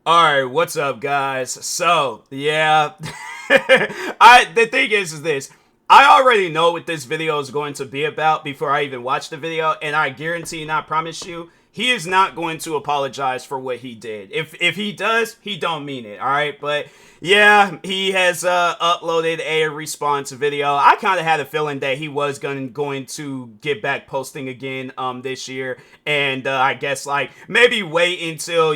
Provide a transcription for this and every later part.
Alright, what's up, guys? So, yeah, the thing is this. I already know what this video is going to be about before I even watch the video, and I guarantee and I promise you, he is not going to apologize for what he did. If he does, he don't mean it, alright? But yeah, he has uploaded a response video. I kind of had a feeling that he was going to get back posting again this year, and I guess like maybe wait until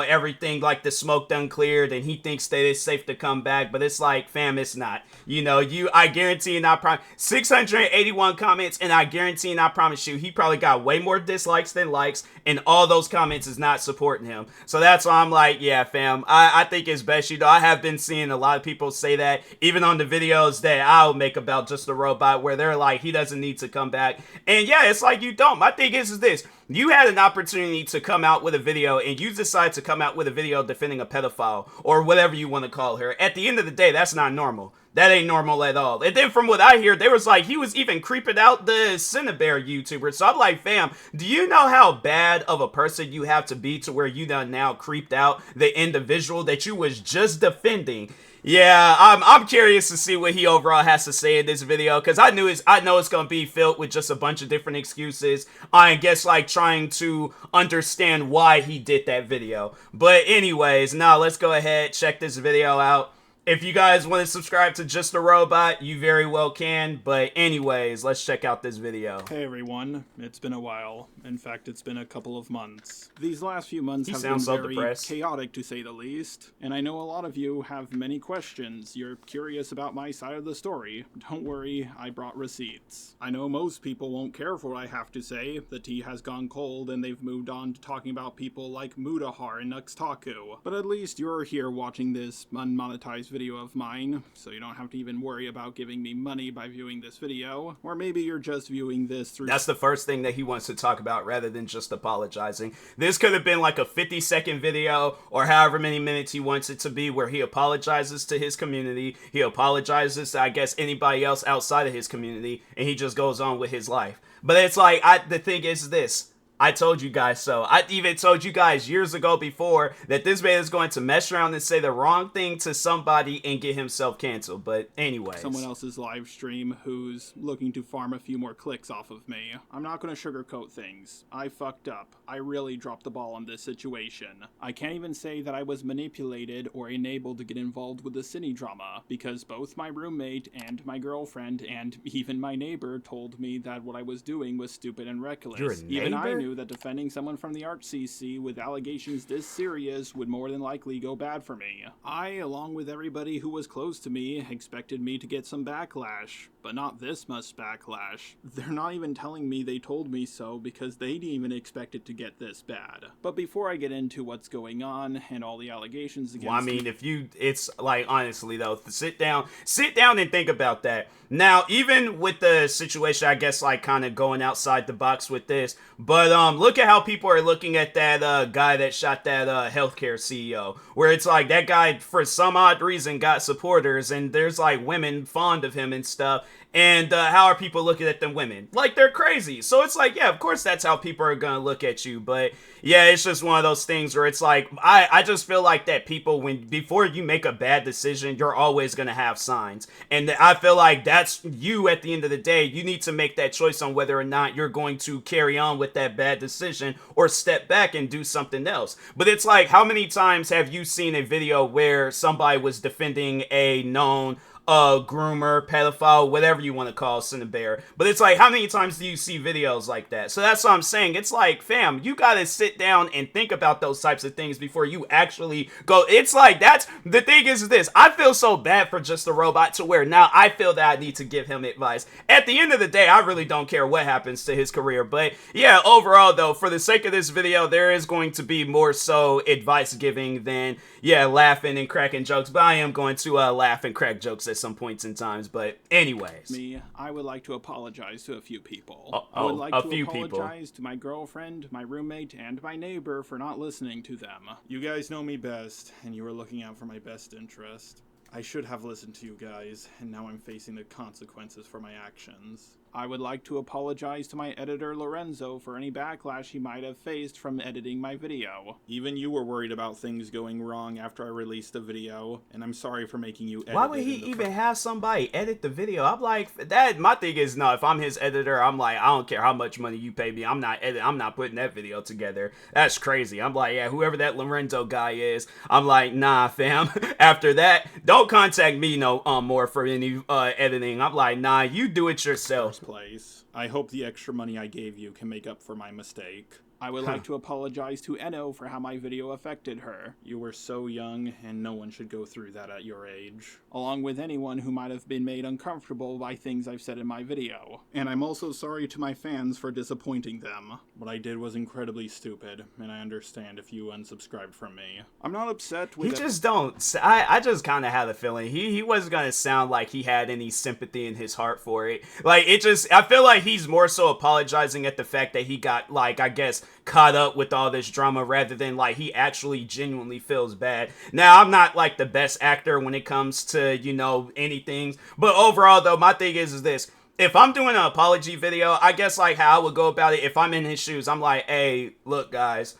everything like the smoke done cleared and he thinks that it's safe to come back. But it's like, fam, it's not. I guarantee and I promise 681 comments, and I guarantee and I promise you he probably got way more dislikes than likes, and all those comments is not supporting him. So that's why I'm like, yeah, fam, I think it's best. I have been seeing a lot of people say that, even on the videos that I'll make about Just a Robot, where they're like, he doesn't need to come back. And yeah, it's like, you don't. My thing is this. You had an opportunity to come out with a video, and you decide to come out with a video defending a pedophile, or whatever you want to call her. At the end of the day, that's not normal. That ain't normal at all. And then from what I hear, they was like, he was even creeping out the Cinebear YouTuber. So I'm like, fam, do you know how bad of a person you have to be to where you done now creeped out the individual that you was just defending? Yeah, I'm curious to see what he overall has to say in this video, because I know it's gonna be filled with just a bunch of different excuses. I guess like trying to understand why he did that video. But anyways, now let's go ahead, check this video out. If you guys want to subscribe to Just a Robot, you very well can. But anyways, let's check out this video. Hey everyone, it's been a while. In fact, it's been a couple of months. These last few months have been very chaotic, to say the least. And I know a lot of you have many questions. You're curious about my side of the story. Don't worry, I brought receipts. I know most people won't care for what I have to say. The tea has gone cold and they've moved on to talking about people like Mudahar and Nuxtaku. But at least you're here watching this unmonetized video of mine, so you don't have to even worry about giving me money by viewing this video. Or maybe you're just viewing this through— That's the first thing that he wants to talk about rather than just apologizing. This could have been like a 50-second video or however many minutes he wants it to be, where he apologizes to his community, he apologizes to, I guess, anybody else outside of his community, and he just goes on with his life. But it's like, the thing is this. I told you guys so. I even told you guys years ago before that this man is going to mess around and say the wrong thing to somebody and get himself canceled. But anyways. Someone else's live stream who's looking to farm a few more clicks off of me. I'm not going to sugarcoat things. I fucked up. I really dropped the ball on this situation. I can't even say that I was manipulated or enabled to get involved with the cine drama, because both my roommate and my girlfriend and even my neighbor told me that what I was doing was stupid and reckless. You're a neighbor? Even I knew that defending someone from the art CC with allegations this serious would more than likely go bad for me. I, along with everybody who was close to me, expected me to get some backlash, but not this much backlash. They're not even telling me they told me so, because they didn't even expect it to get this bad. But before I get into what's going on and all the allegations against— Well, I mean, it's like, honestly though, sit down and think about that. Now, even with the situation, I guess, like, kind of going outside the box with this, but look at how people are looking at that guy that shot that healthcare CEO, where it's like that guy, for some odd reason, got supporters, and there's like women fond of him and stuff. And how are people looking at them women? Like, they're crazy. So it's like, yeah, of course that's how people are gonna look at you. But yeah, it's just one of those things where it's like, I just feel like that people, before you make a bad decision, you're always gonna have signs. And I feel like that's you at the end of the day. You need to make that choice on whether or not you're going to carry on with that bad decision or step back and do something else. But it's like, how many times have you seen a video where somebody was defending a known groomer, pedophile, whatever you want to call Cinebear? But it's like, how many times do you see videos like that? So that's what I'm saying. It's like, fam, you gotta sit down and think about those types of things before you actually go. It's like, that's the thing is this. I feel so bad for Just a Robot to where now I feel that I need to give him advice. At the end of the day, I really don't care what happens to his career. But yeah, overall though, for the sake of this video, there is going to be more so advice giving than, yeah, laughing and cracking jokes. But I am going to laugh and crack jokes at some points in times. But anyways, I would like to apologize to a few people. I would like to apologize to my girlfriend, my roommate, and my neighbor for not listening to them. You guys know me best, and you were looking out for my best interest. I should have listened to you guys, and now I'm facing the consequences for my actions. I would like to apologize to my editor Lorenzo for any backlash he might have faced from editing my video. Even you were worried about things going wrong after I released the video, and I'm sorry for making you edit it. Why would he even have somebody edit the video? I'm like, that, my thing is, no, if I'm his editor, I'm like, I don't care how much money you pay me, I'm not putting that video together. That's crazy. I'm like, yeah, whoever that Lorenzo guy is, I'm like, nah, fam. After that, don't contact me no more for any editing. I'm like, nah, you do it yourself. Place. I hope the extra money I gave you can make up for my mistake. I would like to apologize to Eno for how my video affected her. You were so young, and no one should go through that at your age. Along with anyone who might have been made uncomfortable by things I've said in my video. And I'm also sorry to my fans for disappointing them. What I did was incredibly stupid, and I understand if you unsubscribed from me. I'm not upset with— He just don't— I just kind of had a feeling he wasn't gonna sound like he had any sympathy in his heart for it. Like, it just— I feel like he's more so apologizing at the fact that he got, like, I guess, caught up with all this drama rather than like he actually genuinely feels bad. Now, I'm not like the best actor when it comes to, you know, anything, but overall though, my thing is this: if I'm doing an apology video, I guess like how I would go about it, if I'm in his shoes, I'm like, hey, look guys,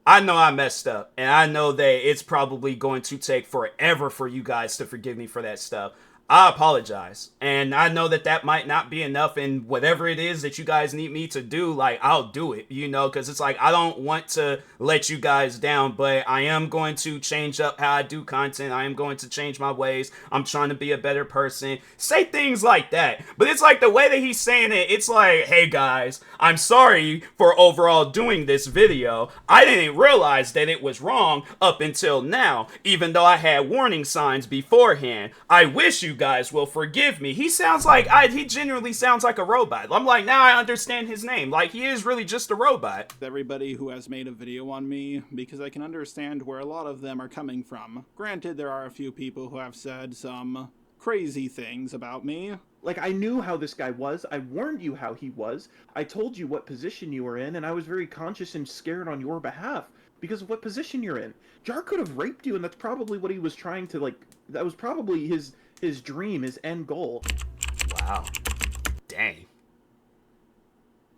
I know I messed up, and I know that it's probably going to take forever for you guys to forgive me for that stuff. I apologize, and I know that that might not be enough, and whatever it is that you guys need me to do, like, I'll do it, you know, because it's like, I don't want to let you guys down, but I am going to change up how I do content. I am going to change my ways. I'm trying to be a better person. Say things like that, but it's like the way that he's saying it, it's like, hey guys, I'm sorry for overall doing this video. I didn't realize that it was wrong up until now, even though I had warning signs beforehand. I wish you guys will forgive me. He sounds like, he genuinely sounds like a robot. I'm like, now I understand his name. Like, he is really just a robot. Everybody who has made a video on me, because I can understand where a lot of them are coming from. Granted, there are a few people who have said some crazy things about me. Like, I knew how this guy was. I warned you how he was. I told you what position you were in, and I was very conscious and scared on your behalf because of what position you're in. Jar could have raped you, and that's probably what he was trying to, like, that was probably his dream, his end goal. Wow. Dang.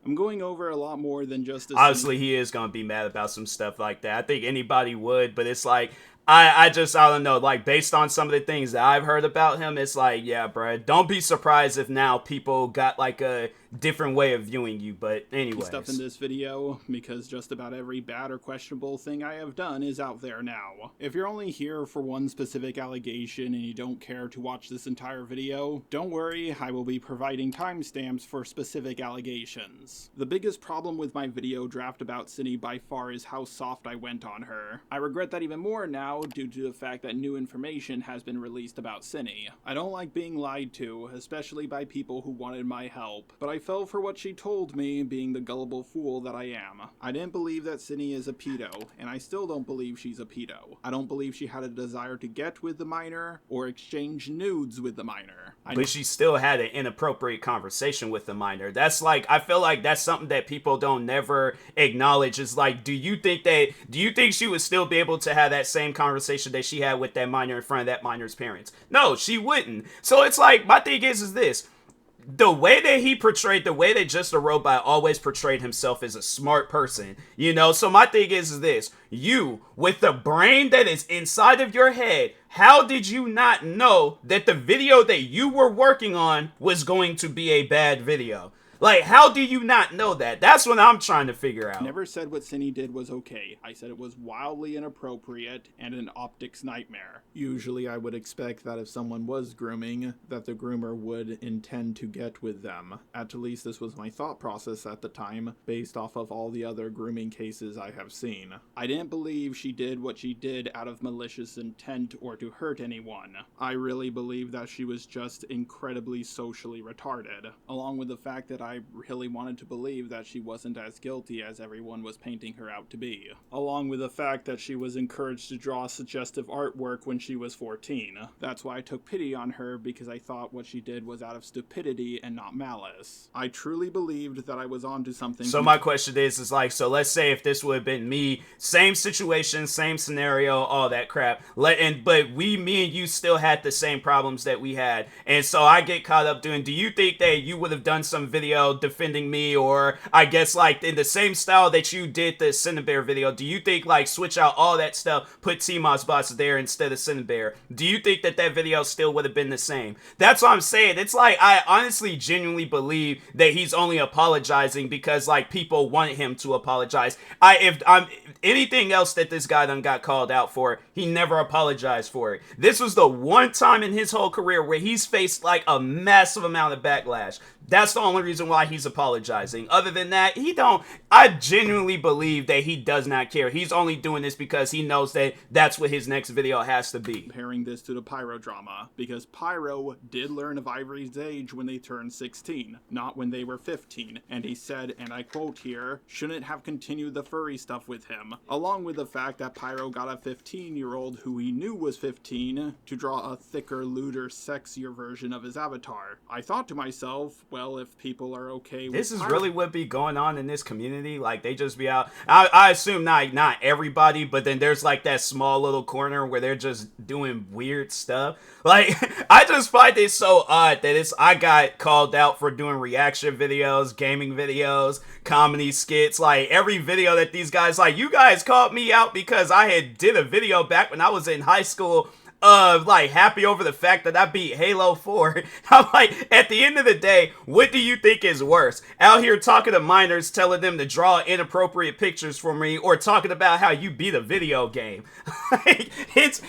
I'm going over a lot more than just a— Obviously, he is going to be mad about some stuff like that. I think anybody would, but it's like, I don't know, like, based on some of the things that I've heard about him, it's like, yeah, bro, don't be surprised if now people got, like, a different way of viewing you, but anyways. Stuff in this video, because just about every bad or questionable thing I have done is out there now. If you're only here for one specific allegation and you don't care to watch this entire video, don't worry, I will be providing timestamps for specific allegations. The biggest problem with my video draft about Cindy by far is how soft I went on her. I regret that even more now due to the fact that new information has been released about Cindy. I don't like being lied to, especially by people who wanted my help, but I fell for what she told me, being the gullible fool that I am. I didn't believe that Cindy is a pedo, and I still don't believe she's a pedo. I don't believe she had a desire to get with the minor or exchange nudes with the minor. But she still had an inappropriate conversation with the minor. That's like, I feel like that's something that people don't never acknowledge. Is like, do you think she would still be able to have that same conversation that she had with that minor in front of that minor's parents? No, she wouldn't. So it's like, my thing is this: the way that he portrayed, the way that Just a Robot always portrayed himself as a smart person, you know? So my thing is this: you, with the brain that is inside of your head, how did you not know that the video that you were working on was going to be a bad video? Like, how do you not know that? That's what I'm trying to figure out. I never said what Cindy did was okay. I said it was wildly inappropriate and an optics nightmare. Usually I would expect that if someone was grooming, that the groomer would intend to get with them. At least this was my thought process at the time, based off of all the other grooming cases I have seen. I didn't believe she did what she did out of malicious intent or to hurt anyone. I really believe that she was just incredibly socially retarded, along with the fact that I really wanted to believe that she wasn't as guilty as everyone was painting her out to be. Along with the fact that she was encouraged to draw suggestive artwork when she was 14. That's why I took pity on her, because I thought what she did was out of stupidity and not malice. I truly believed that I was onto something. So my question is like, so let's say if this would have been me, same situation, same scenario, all that crap, but me and you still had the same problems that we had, and so I get caught up doing, do you think that you would have done some video defending me, or I guess like in the same style that you did the Cinebear video, do you think like switch out all that stuff, put TMossBoss there instead of Cinebear, do you think that that video still would have been the same? That's what I'm saying. It's like, I honestly genuinely believe that he's only apologizing because like people want him to apologize. If anything else that this guy done got called out for, he never apologized for it. This was the one time in his whole career where he's faced like a massive amount of backlash. That's the only reason why he's apologizing. Other than that, I genuinely believe that he does not care. He's only doing this because he knows that that's what his next video has to be. Comparing this to the Pyro drama, because Pyro did learn of Ivory's age when they turned 16, not when they were 15, and he said, and I quote here, shouldn't have continued the furry stuff with him, along with the fact that Pyro got a 15-year-old who he knew was 15 to draw a thicker, lewder, sexier version of his avatar. I thought to myself, well, if people are okay with this is really what be going on in this community. Like, they just be out, I assume not everybody, but then there's like that small little corner where they're just doing weird stuff. Like, I just find it so odd that I got called out for doing reaction videos, gaming videos, comedy skits. Like, every video that these guys, like, you guys called me out because I had did a video back when I was in high school, like, happy over the fact that I beat Halo 4. I'm like, at the end of the day, what do you think is worse? Out here talking to minors, telling them to draw inappropriate pictures for me, or talking about how you beat a video game? Like,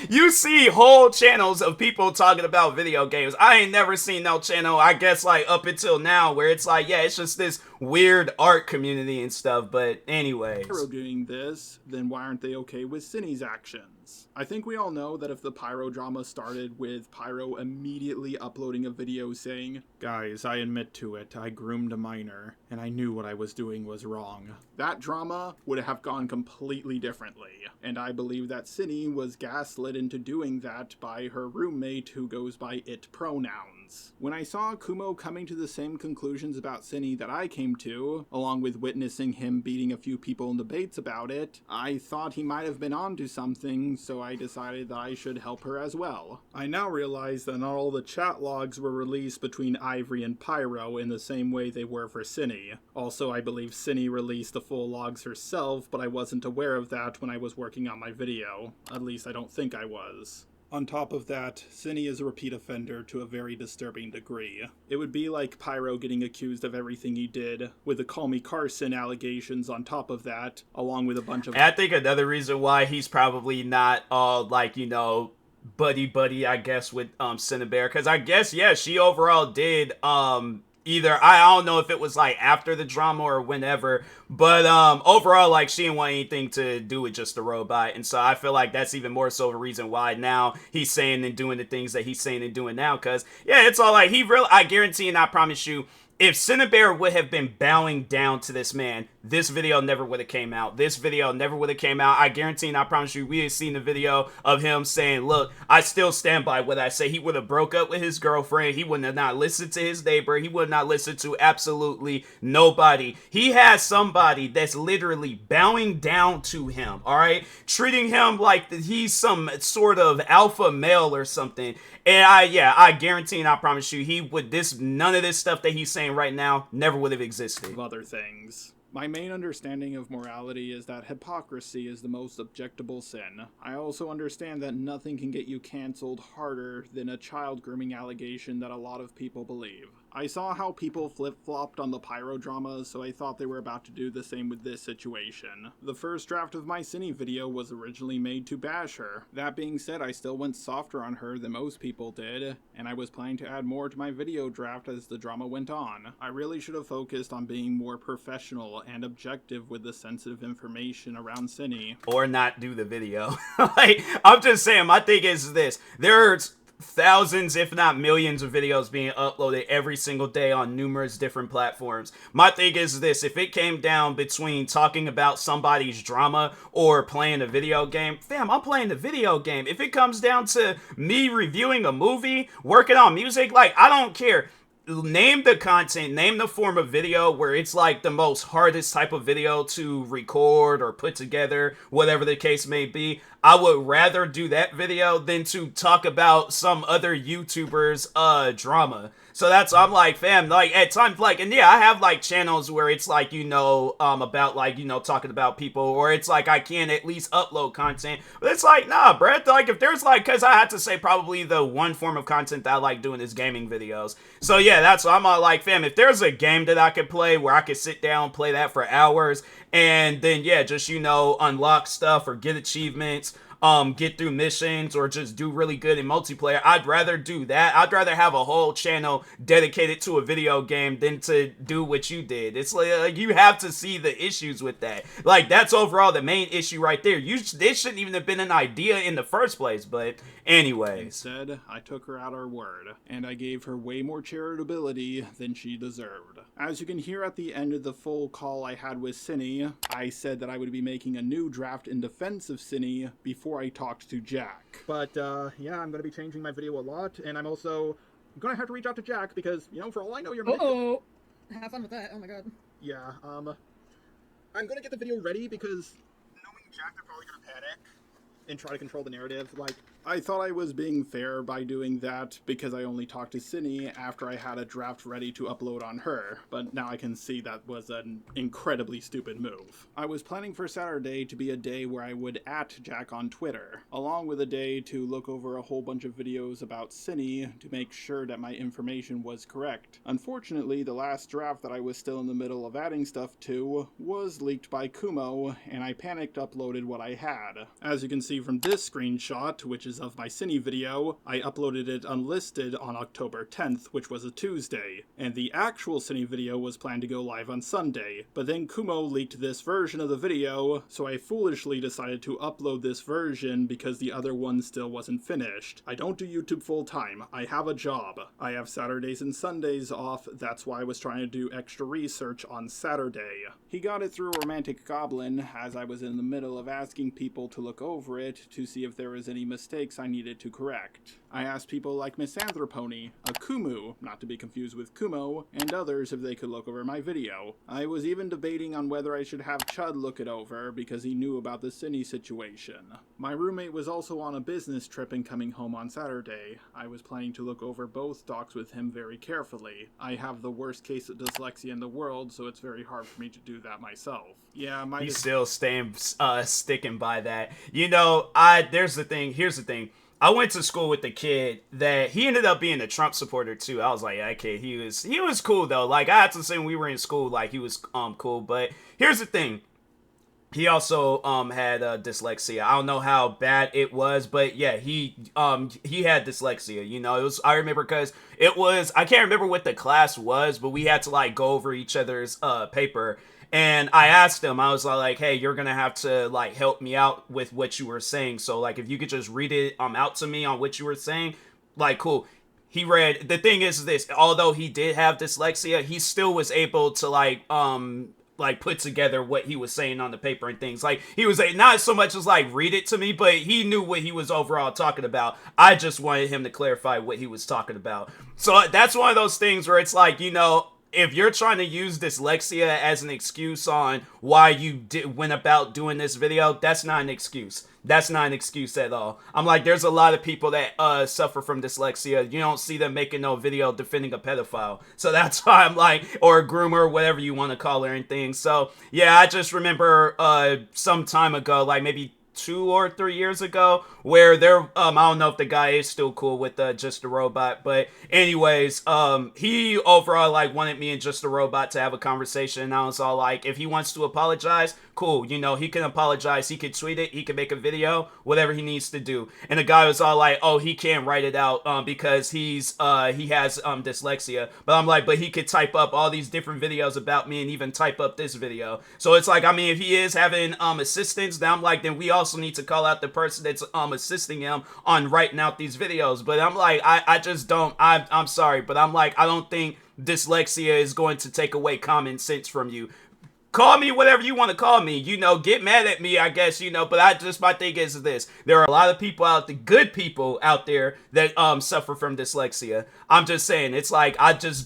you see whole channels of people talking about video games. I ain't never seen no channel, I guess, like, up until now, where it's like, yeah, it's just this weird art community and stuff, but anyways. If they're doing this, then why aren't they okay with Cinny's actions? I think we all know that if the Pyro drama started with Pyro immediately uploading a video saying, guys, I admit to it, I groomed a minor, and I knew what I was doing was wrong, that drama would have gone completely differently. And I believe that Cinny was gaslit into doing that by her roommate who goes by it pronouns. When I saw Kumo coming to the same conclusions about Cinny that I came to, along with witnessing him beating a few people in debates about it, I thought he might have been onto something, so I decided that I should help her as well. I now realize that not all the chat logs were released between Ivory and Pyro in the same way they were for Cinny. Also, I believe Cinny released the full logs herself, but I wasn't aware of that when I was working on my video. At least I don't think I was. On top of that, Cinny is a repeat offender to a very disturbing degree. It would be like Pyro getting accused of everything he did, with the Call Me Carson allegations on top of that, along with a bunch of— I think another reason why he's probably not all, like, you know, buddy, I guess, with Cinebear, because I guess, yeah, she overall did, either, I don't know if it was like after the drama or whenever, but overall, like, she didn't want anything to do with just the robot, and so I feel like that's even more so of a reason why now he's saying and doing the things that he's saying and doing now, because yeah, it's all like, I guarantee and I promise you, if Cinebear would have been bowing down to this man, this video never would have came out. This video never would have came out. I guarantee and I promise you, we had seen the video of him saying, look, I still stand by what I say. He would have broke up with his girlfriend. He would have not listened to his neighbor. He would not listen to absolutely nobody. He has somebody that's literally bowing down to him, all right? Treating him like he's some sort of alpha male or something. And I guarantee and I promise you, none of this stuff that he's saying right now never would have existed. Of other things. My main understanding of morality is that hypocrisy is the most objectable sin. I also understand that nothing can get you canceled harder than a child grooming allegation that a lot of people believe. I saw how people flip-flopped on the Pyro drama, so I thought they were about to do the same with this situation. The first draft of my Cinny video was originally made to bash her. That being said, I still went softer on her than most people did, and I was planning to add more to my video draft as the drama went on. I really should have focused on being more professional and objective with the sensitive information around Cinny. Or not do the video. Like, I'm just saying, my thing is this. thousands, if not millions of videos being uploaded every single day on numerous different platforms. My thing is this: if it came down between talking about somebody's drama or playing a video game, fam, I'm playing the video game. If it comes down to me reviewing a movie, working on music, like, I don't care. Name the content, name the form of video where it's like the most hardest type of video to record or put together, whatever the case may be. I would rather do that video than to talk about some other YouTuber's drama. So that's, I'm like, fam, like, at times, like, and yeah, I have like channels where it's like, you know, about like, you know, talking about people, or it's like I can at least upload content. But it's like, nah, Brett, like, if there's like, cause I have to say probably the one form of content that I like doing is gaming videos. So yeah, that's what I'm all like, fam, if there's a game that I could play where I could sit down, play that for hours, and then yeah, just, you know, unlock stuff or get achievements, get through missions, or just do really good in multiplayer, I'd rather do that. I'd rather have a whole channel dedicated to a video game than to do what you did. It's like, you have to see the issues with that. Like, that's overall the main issue right there. This shouldn't even have been an idea in the first place, but anyways. Instead, I took her at her word, and I gave her way more charitability than she deserved. As you can hear at the end of the full call I had with Cinny, I said that I would be making a new draft in defense of Cinny before I talked to Jack. But, yeah, I'm going to be changing my video a lot, and I'm also going to have to reach out to Jack because, you know, for all I know, you're... Uh-oh! Have fun with that, oh my god. Yeah, I'm going to get the video ready because knowing Jack, they're probably going to panic and try to control the narrative. Like, I thought I was being fair by doing that because I only talked to Cinny after I had a draft ready to upload on her, but now I can see that was an incredibly stupid move. I was planning for Saturday to be a day where I would @ Jack on Twitter, along with a day to look over a whole bunch of videos about Cinny to make sure that my information was correct. Unfortunately, the last draft that I was still in the middle of adding stuff to was leaked by Kumo, and I panicked uploaded what I had. As you can see from this screenshot, which is of my Cinny video, I uploaded it unlisted on October 10th, which was a Tuesday, and the actual Cinny video was planned to go live on Sunday, but then Kumo leaked this version of the video, so I foolishly decided to upload this version because the other one still wasn't finished. I don't do YouTube full time, I have a job. I have Saturdays and Sundays off, that's why I was trying to do extra research on Saturday. He got it through Romantic Goblin, as I was in the middle of asking people to look over it to see if there was any mistakes I needed to correct. I asked people like Misanthropony, a Kumu, not to be confused with Kumo, and others if they could look over my video. I was even debating on whether I should have Chud look it over because he knew about the Cinny situation. My roommate was also on a business trip and coming home on Saturday. I was planning to look over both docs with him very carefully. I have the worst case of dyslexia in the world, so it's very hard for me to do that myself. Yeah, you still sticking by that. You know, here's the thing. I went to school with a kid that he ended up being a Trump supporter too. I was like, that kid, he was cool though. Like, I had to say when we were in school, like, he was cool. But here's the thing. He also had dyslexia. I don't know how bad it was, but yeah, he had dyslexia. You know, I remember because I can't remember what the class was, but we had to like go over each other's paper. And I asked him, I was like, hey, you're going to have to like help me out with what you were saying. So like, if you could just read it out to me on what you were saying, like, cool. He read, the thing is this, although he did have dyslexia, he still was able to like put together what he was saying on the paper and things. Like, he was not so much as like read it to me, but he knew what he was overall talking about. I just wanted him to clarify what he was talking about. So that's one of those things where it's like, you know, if you're trying to use dyslexia as an excuse on why you went about doing this video, that's not an excuse. That's not an excuse at all. I'm like, there's a lot of people that suffer from dyslexia. You don't see them making no video defending a pedophile. So that's why I'm like, or a groomer, whatever you want to call her and things. So yeah, I just remember some time ago, like maybe 2 or 3 years ago, where I don't know if the guy is still cool with Just a Robot, but anyways, he overall like wanted me and Just a Robot to have a conversation, and I was all like, if he wants to apologize, cool. You know, he can apologize. He could tweet it. He can make a video, whatever he needs to do. And the guy was all like, oh, he can't write it out because he has dyslexia. But I'm like, but he could type up all these different videos about me and even type up this video. So it's like, I mean, if he is having assistance, then I'm like, then we also need to call out the person that's assisting him on writing out these videos. But I'm like, I just don't, I'm sorry, but I'm like, I don't think dyslexia is going to take away common sense from you. Call me whatever you want to call me, you know, get mad at me, I guess, you know, but my thing is this. There are a lot of people good people out there that suffer from dyslexia. I'm just saying, it's like,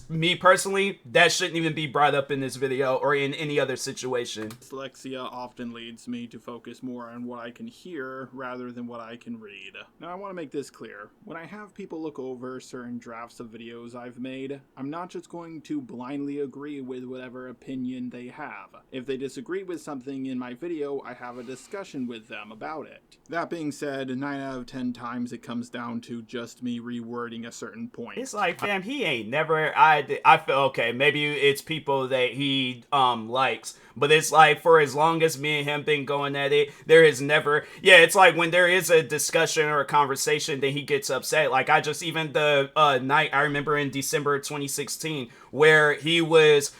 me personally, that shouldn't even be brought up in this video or in any other situation. Dyslexia often leads me to focus more on what I can hear rather than what I can read. Now, I want to make this clear. When I have people look over certain drafts of videos I've made, I'm not just going to blindly agree with whatever opinion they have. If they disagree with something in my video, I have a discussion with them about it. That being said, 9 out of 10 times it comes down to just me rewording a certain point. It's like, fam, he ain't never, I feel, okay, maybe it's people that he likes, but it's like, for as long as me and him been going at it, there is never, yeah, it's like when there is a discussion or a conversation, then he gets upset. Like, even the night, I remember in December 2016, where he was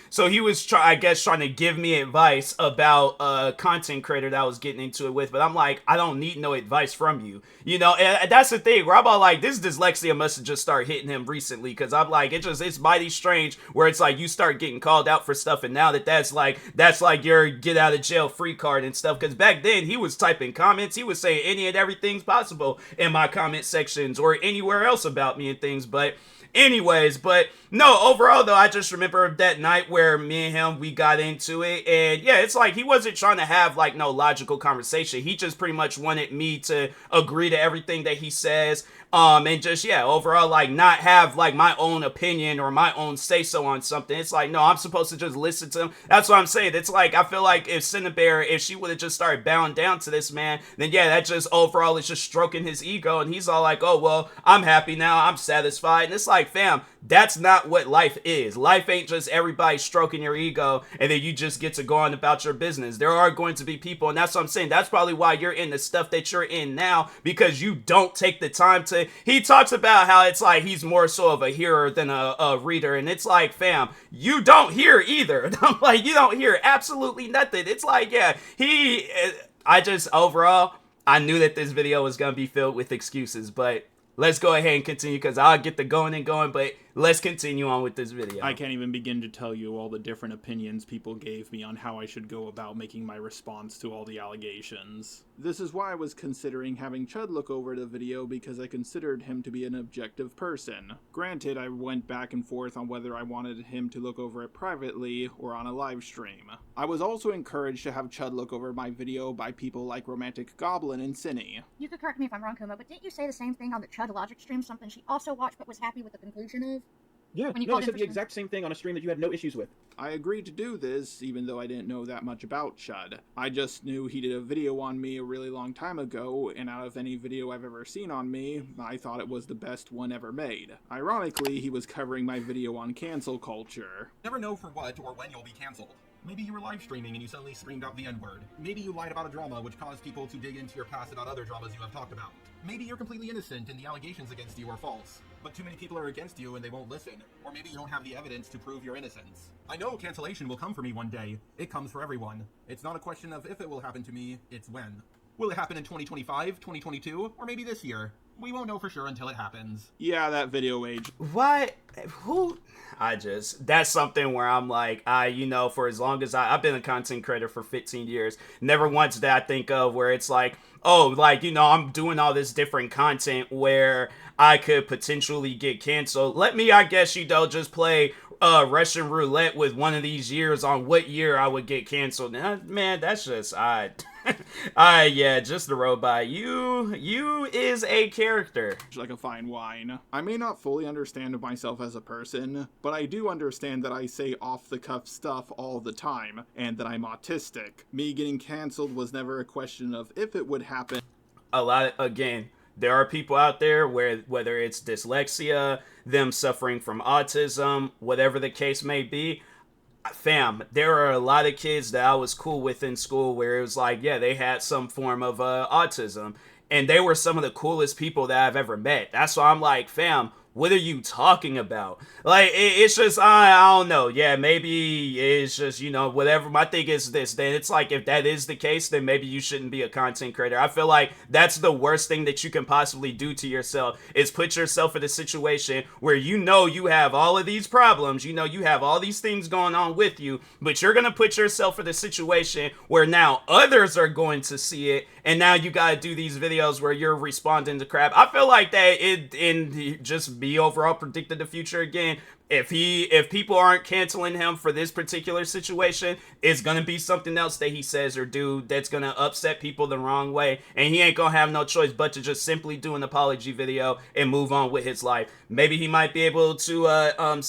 trying to give me advice about a content creator that I was getting into it with, but I'm like, I don't need no advice from you, you know. And that's the thing where I'm all like, this dyslexia must have just started hitting him recently, because I'm like, it's mighty strange where it's like you start getting called out for stuff, and now that's like your get out of jail free card and stuff, because back then he was typing comments, he was saying any and everything's possible in my comment sections or anywhere else about me and things. But anyways, but no, overall though, I just remember that night where me and him, we got into it, and yeah, it's like he wasn't trying to have like no logical conversation. He just pretty much wanted me to agree to everything that he says, and just, yeah, overall, like, not have like my own opinion or my own say-so on something. It's like, no, I'm supposed to just listen to him. That's what I'm saying. It's like, I feel like if Cinnabear, if she would have just started bowing down to this man, then yeah, that just overall is just stroking his ego, and he's all like, oh, well, I'm happy now, I'm satisfied. And it's like, fam, that's not what life is. Life ain't just everybody stroking your ego and then you just get to go on about your business. There are going to be people, and that's what I'm saying, that's probably why you're in the stuff that you're in now, because you don't take the time to. He talks about how it's like he's more so of a hearer than a reader, and it's like, fam, you don't hear either. I'm like, you don't hear absolutely nothing. It's like, yeah, overall, I knew that this video was gonna be filled with excuses, but let's go ahead and continue, because I'll get the going, but let's continue on with this video. I can't even begin to tell you all the different opinions people gave me on how I should go about making my response to all the allegations. This is why I was considering having Chud look over the video, because I considered him to be an objective person. Granted, I went back and forth on whether I wanted him to look over it privately or on a live stream. I was also encouraged to have Chud look over my video by people like Romantic Goblin and Cinny. You could correct me if I'm wrong, Kuma, but didn't you say the same thing on the Chud Logic stream, something she also watched but was happy with the conclusion of? Yeah, no, I said the exact same thing on a stream that you had no issues with. I agreed to do this, even though I didn't know that much about Chud. I just knew he did a video on me a really long time ago, and out of any video I've ever seen on me, I thought it was the best one ever made. Ironically, he was covering my video on cancel culture. Never know for what or when you'll be canceled. Maybe you were live streaming and you suddenly screamed out the N-word. Maybe you lied about a drama which caused people to dig into your past about other dramas you have talked about. Maybe you're completely innocent and the allegations against you are false, but too many people are against you and they won't listen. Or maybe you don't have the evidence to prove your innocence. I know cancellation will come for me one day. It comes for everyone. It's not a question of if it will happen to me, it's when. Will it happen in 2025, 2022, or maybe this year? We won't know for sure until it happens. Yeah, that video age. What? Who? That's something where I'm like, for as long as I've been a content creator for 15 years, never once did I think of where it's like, oh, like, I'm doing all this different content where I could potentially get canceled. Let me, I guess, just play Russian roulette with one of these years on what year I would get canceled. Man, that's just odd. Yeah, just the robot. You is a character. Like a fine wine. I may not fully understand myself as a person, but I do understand that I say off-the-cuff stuff all the time, and that I'm autistic. Me getting canceled was never a question of if it would happen. Again, there are people out there where, whether it's dyslexia, them suffering from autism, whatever the case may be, fam, there are a lot of kids that I was cool with in school where it was like, yeah, they had some form of autism, and they were some of the coolest people that I've ever met. That's why I'm like, fam, what are you talking about? Like, it's just, I don't know. Yeah, maybe it's just, whatever. My thing is this. Then it's like, if that is the case, then maybe you shouldn't be a content creator. I feel like that's the worst thing that you can possibly do to yourself, is put yourself in a situation where you have all of these problems. You have all these things going on with you, but you're going to put yourself in a situation where now others are going to see it, and now you got to do these videos where you're responding to crap. I feel like that just be overall predicted the future again. If people aren't canceling him for this particular situation, it's gonna be something else that he says or do that's gonna upset people the wrong way, and he ain't gonna have no choice but to just simply do an apology video and move on with his life. Maybe he might be able to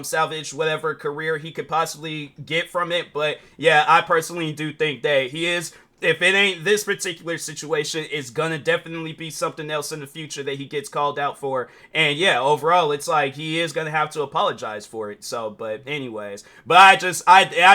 salvage whatever career he could possibly get from it, but yeah, I personally do think that he is, if it ain't this particular situation, it's gonna definitely be something else in the future that he gets called out for. And yeah, overall, it's like he is gonna have to apologize for it. So, but anyways, but I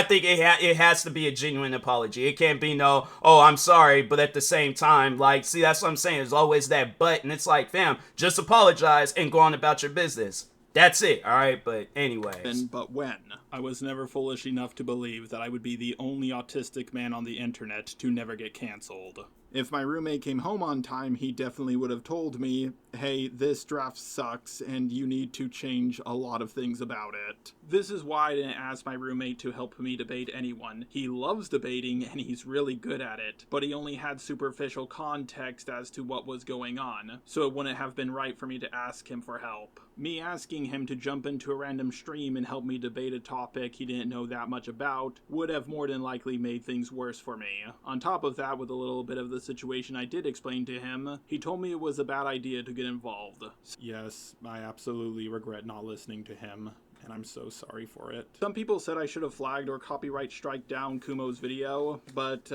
think it has to be a genuine apology. It can't be no, oh, I'm sorry, but at the same time, like, see, that's what I'm saying. There's always that but, and it's like, fam, just apologize and go on about your business. That's it, alright? But anyways. But when? I was never foolish enough to believe that I would be the only autistic man on the internet to never get canceled. If my roommate came home on time, he definitely would have told me, hey, this draft sucks and you need to change a lot of things about it. This is why I didn't ask my roommate to help me debate anyone. He loves debating and he's really good at it, but he only had superficial context as to what was going on, so it wouldn't have been right for me to ask him for help. Me asking him to jump into a random stream and help me debate a topic he didn't know that much about would have more than likely made things worse for me. On top of that, with a little bit of the situation I did explain to him, he told me it was a bad idea to get involved. Yes, I absolutely regret not listening to him, and I'm so sorry for it. Some people said I should have flagged or copyright strike down Kumo's video, but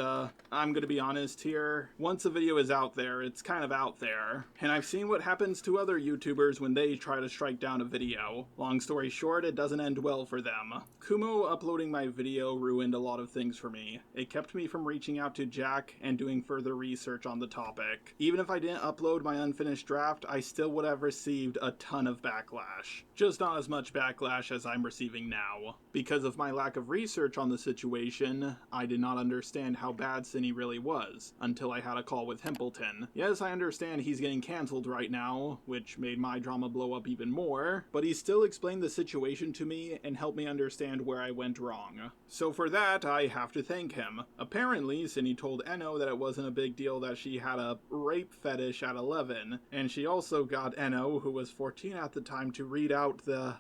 I'm gonna be honest here. Once a video is out there, it's kind of out there. And I've seen what happens to other YouTubers when they try to strike down a video. Long story short, it doesn't end well for them. Kumo uploading my video ruined a lot of things for me. It kept me from reaching out to Jack and doing further research on the topic. Even if I didn't upload my unfinished draft, I still would have received a ton of backlash. Just not as much backlash as I'm receiving now. Because of my lack of research on the situation, I did not understand how bad Cinny really was, until I had a call with Himpleton. Yes, I understand he's getting cancelled right now, which made my drama blow up even more, but he still explained the situation to me and helped me understand where I went wrong. So for that, I have to thank him. Apparently, Cinny told Enno that it wasn't a big deal that she had a rape fetish at 11, and she also got Enno, who was 14 at the time, to read out the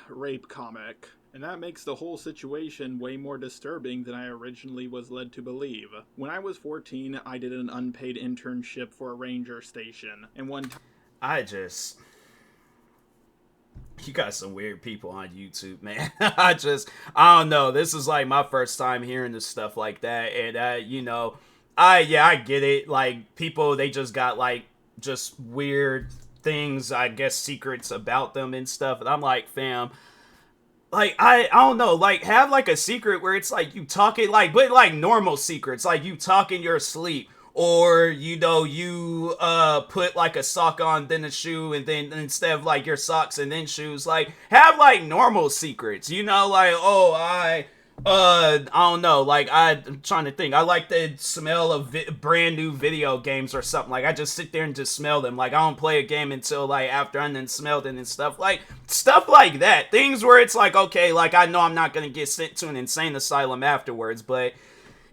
rape comic. And that makes the whole situation way more disturbing than I originally was led to believe. When I was 14, I did an unpaid internship for a ranger station, and one time you got some weird people on YouTube, man. I don't know. This is like my first time hearing this stuff like that, and I get it. Like, people, they just got like just weird things, I guess, secrets about them and stuff, and I'm like, fam, like, I don't know, like, have like a secret where it's like you talking like, but like normal secrets, like you talk in your sleep, or you put like a sock on then a shoe, and then instead of like your socks and then shoes, like, have like normal secrets, like, oh, I don't know, like, I'm trying to think, I like the smell of brand new video games or something. Like, I just sit there and just smell them. Like, I don't play a game until like after I then smelled it and stuff like that. Things where it's like, okay, like, I know I'm not gonna get sent to an insane asylum afterwards, but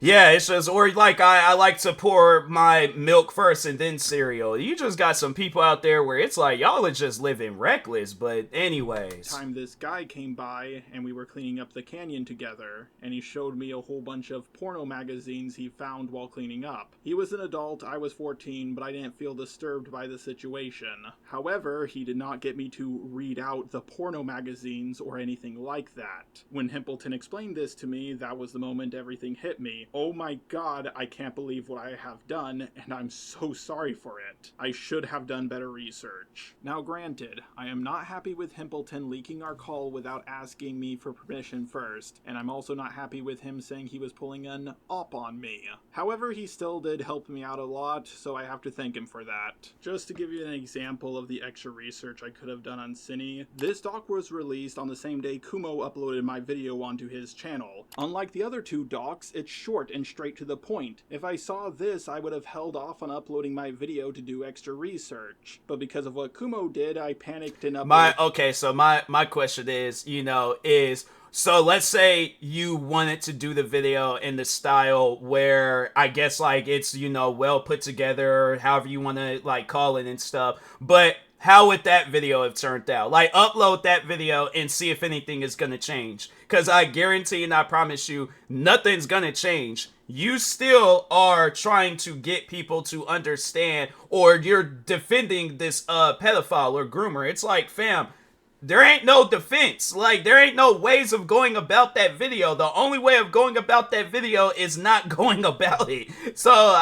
yeah, it's just, or like, I like to pour my milk first and then cereal. You just got some people out there where it's like, y'all are just living reckless. But anyways. Time this guy came by and we were cleaning up the canyon together, and he showed me a whole bunch of porno magazines he found while cleaning up. He was an adult, I was 14, but I didn't feel disturbed by the situation. However, he did not get me to read out the porno magazines or anything like that. When Himpleton explained this to me, that was the moment everything hit me. oh my god, I can't believe what I have done, and I'm so sorry for it. I should have done better research. Now granted, I am not happy with Himpleton leaking our call without asking me for permission first, and I'm also not happy with him saying he was pulling an op on me. However, he still did help me out a lot, so I have to thank him for that. Just to give you an example of the extra research I could have done on Cine, this doc was released on the same day Kumo uploaded my video onto his channel. Unlike the other two docs, it's short and straight to the point. If I saw this, I would have held off on uploading my video to do extra research. But because of what Kumo did, I panicked and uploaded. So my question is, so let's say you wanted to do the video in the style where I guess like it's, well put together, however you want to like call it and stuff. But how would that video have turned out? Like, upload that video and see if anything is going to change. Because I guarantee and I promise you, nothing's going to change. You still are trying to get people to understand, or you're defending this pedophile or groomer. It's like, fam, there ain't no defense. Like, there ain't no ways of going about that video. The only way of going about that video is not going about it. So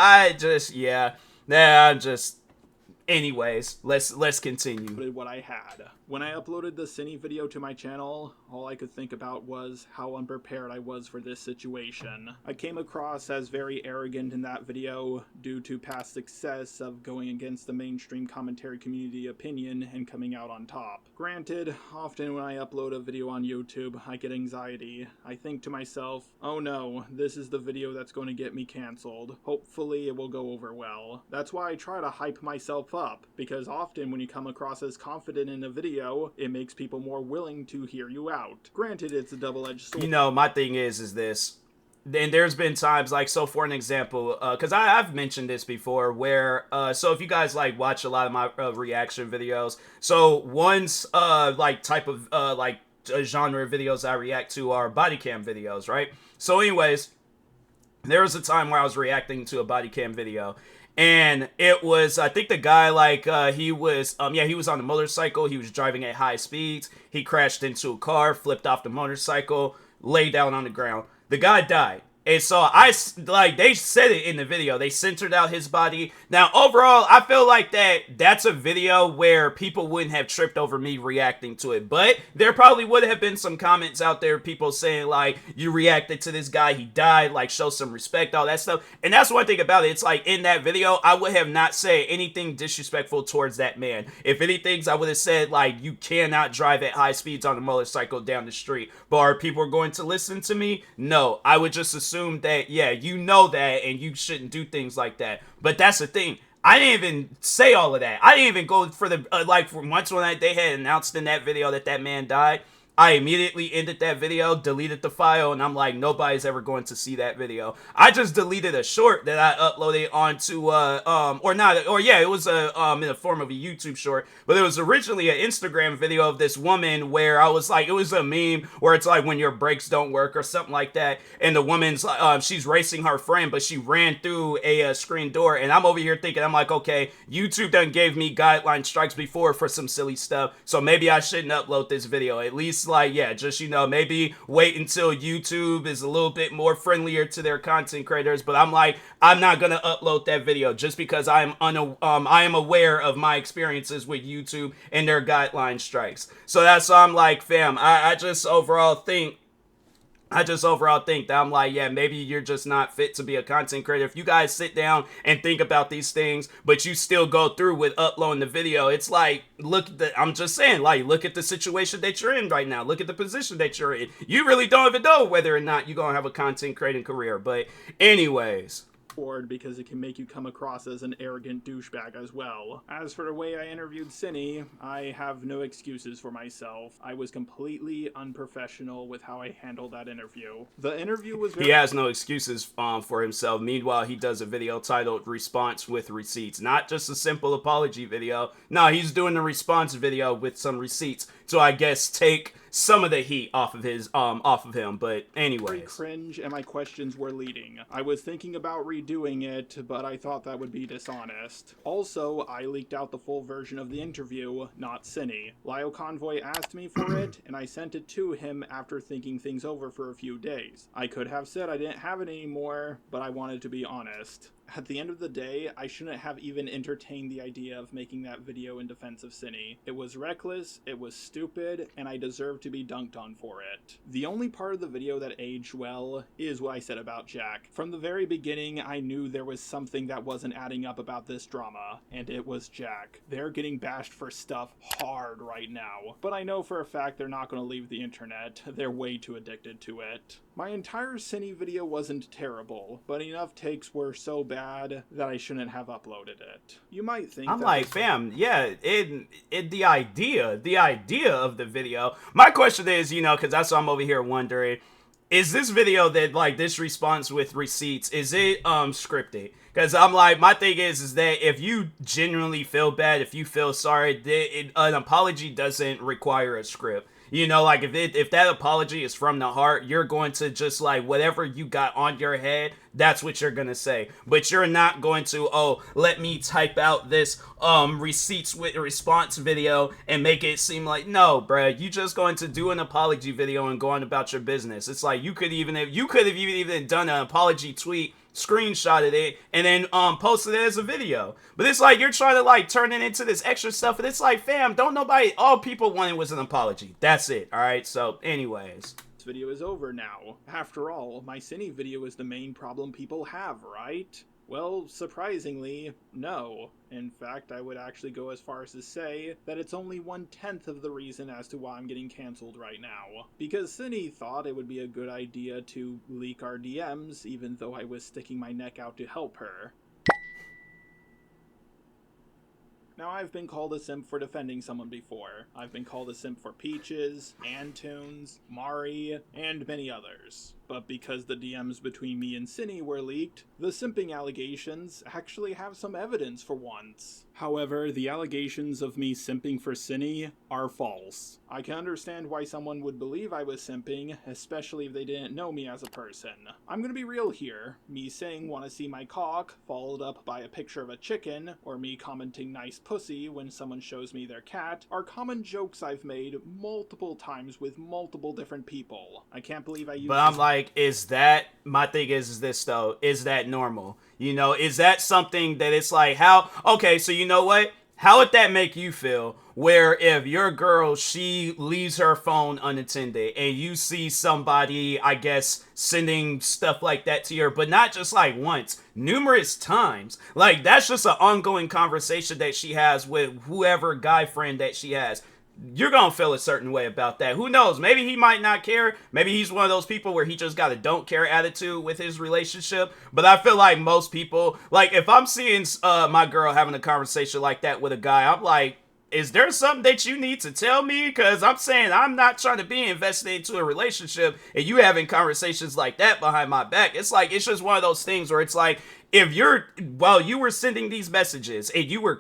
anyways, let's continue. What I had. When I uploaded the Cine video to my channel, all I could think about was how unprepared I was for this situation. I came across as very arrogant in that video due to past success of going against the mainstream commentary community opinion and coming out on top. Granted, often when I upload a video on YouTube, I get anxiety. I think to myself, oh no, this is the video that's going to get me cancelled. Hopefully it will go over well. That's why I try to hype myself up, because often when you come across as confident in a video, it makes people more willing to hear you out. Granted, it's a double-edged sword. My thing is this. And there's been times, like, so for an example, because I've mentioned this before, where, so if you guys, like, watch a lot of my reaction videos, so one's, type of, genre of videos I react to are body cam videos, right? So anyways, there was a time where I was reacting to a body cam video, and it was, I think the guy, he was on a motorcycle. He was driving at high speeds. He crashed into a car, flipped off the motorcycle, lay down on the ground. The guy died. And so they said it in the video. They centered out his body. Now, overall, I feel like that's a video where people wouldn't have tripped over me reacting to it. But there probably would have been some comments out there, people saying, like, you reacted to this guy, he died, like, show some respect, all that stuff. And that's one thing about it. It's like, in that video, I would have not said anything disrespectful towards that man. If anything, I would have said, like, you cannot drive at high speeds on a motorcycle down the street. But are people going to listen to me? No. I would just assume that, yeah, you know that, and you shouldn't do things like that. But that's the thing. I didn't even say all of that. I didn't even go for the, for once when they had announced in that video that man died, I immediately ended that video, deleted the file, and I'm like, nobody's ever going to see that video. I just deleted a short that I uploaded onto, it was in the form of a YouTube short, but it was originally an Instagram video of this woman where I was like, it was a meme where it's like when your brakes don't work or something like that, and the woman's, she's racing her friend, but she ran through a screen door, and I'm over here thinking, I'm like, okay, YouTube done gave me guideline strikes before for some silly stuff, so maybe I shouldn't upload this video, at least maybe wait until YouTube is a little bit more friendlier to their content creators. But I'm like, I'm not gonna upload that video just because I am aware of my experiences with YouTube and their guideline strikes. So that's why I'm like, fam, I just overall think that I'm like, yeah, maybe you're just not fit to be a content creator. If you guys sit down and think about these things, but you still go through with uploading the video, it's like, I'm just saying, like, look at the situation that you're in right now. Look at the position that you're in. You really don't even know whether or not you're going to have a content creating career. But anyways, because it can make you come across as an arrogant douchebag as well. As for the way I interviewed Cine, I have no excuses for myself. I was completely unprofessional with how I handled that interview. The interview was He has no excuses for himself. Meanwhile, he does a video titled Response with Receipts. Not just a simple apology video. No, he's doing a response video with some receipts. So I guess take some of the heat off of him. But anyways, very cringe, and my questions were leading. I was thinking about redoing it, but I thought that would be dishonest. Also, I leaked out the full version of the interview, not Cine. Lyle Convoy asked me for it, and I sent it to him after thinking things over for a few days. I could have said I didn't have it anymore, but I wanted to be honest. At the end of the day, I shouldn't have even entertained the idea of making that video in defense of Cine. It was reckless, it was stupid, and I deserve to be dunked on for it. The only part of the video that aged well is what I said about Jack. From the very beginning, I knew there was something that wasn't adding up about this drama, and it was Jack. They're getting bashed for stuff hard right now, but I know for a fact they're not going to leave the internet. They're way too addicted to it. My entire Cine video wasn't terrible, but enough takes were so bad that I shouldn't have uploaded it. You might think I'm like, fam, yeah, the idea of the video. My question is, you know, because that's what I'm over here wondering, is this video that, like, this response with receipts, is it scripted? Because I'm like, my thing is that if you genuinely feel bad, if you feel sorry, an apology doesn't require a script. You know, like, if that apology is from the heart, you're going to just, like, whatever you got on your head, that's what you're gonna say. But you're not going to, oh, let me type out this receipts with response video and make it seem like, no, bruh, you just going to do an apology video and go on about your business. It's like, you could have even done an apology tweet, screenshotted it, and then posted it as a video. But it's like, you're trying to, like, turn it into this extra stuff, and it's like, fam, all people wanted was an apology. That's it, alright? So, anyways. This video is over now. After all, my Cine video is the main problem people have, right? Well, surprisingly, no. In fact, I would actually go as far as to say that it's only 1/10 of the reason as to why I'm getting cancelled right now. Because Cine thought it would be a good idea to leak our DMs, even though I was sticking my neck out to help her. Now, I've been called a simp for defending someone before. I've been called a simp for Peaches, Antunes, Mari, and many others. But because the DMs between me and Cine were leaked, the simping allegations actually have some evidence for once. However, the allegations of me simping for Cine are false. I can understand why someone would believe I was simping, especially if they didn't know me as a person. I'm gonna be real here. Me saying wanna see my cock, followed up by a picture of a chicken, or me commenting nice pussy when someone shows me their cat, are common jokes I've made multiple times with multiple different people. I can't believe I used. But I'm like, my thing is this though, is that normal? You know, is that something that it's like, okay, so you know what? How would that make you feel? Where if your girl, she leaves her phone unattended and you see somebody, I guess, sending stuff like that to her, but not just like once, numerous times. Like, that's just an ongoing conversation that she has with whoever guy friend that she has. You're gonna feel a certain way about that. Who knows? Maybe he might not care. Maybe he's one of those people where he just got a don't care attitude with his relationship. But I feel like most people, like, if I'm seeing my girl having a conversation like that with a guy, I'm like, is there something that you need to tell me? Because I'm saying I'm not trying to be invested into a relationship and you having conversations like that behind my back. It's like, it's just one of those things where it's like, if while you were sending these messages and you were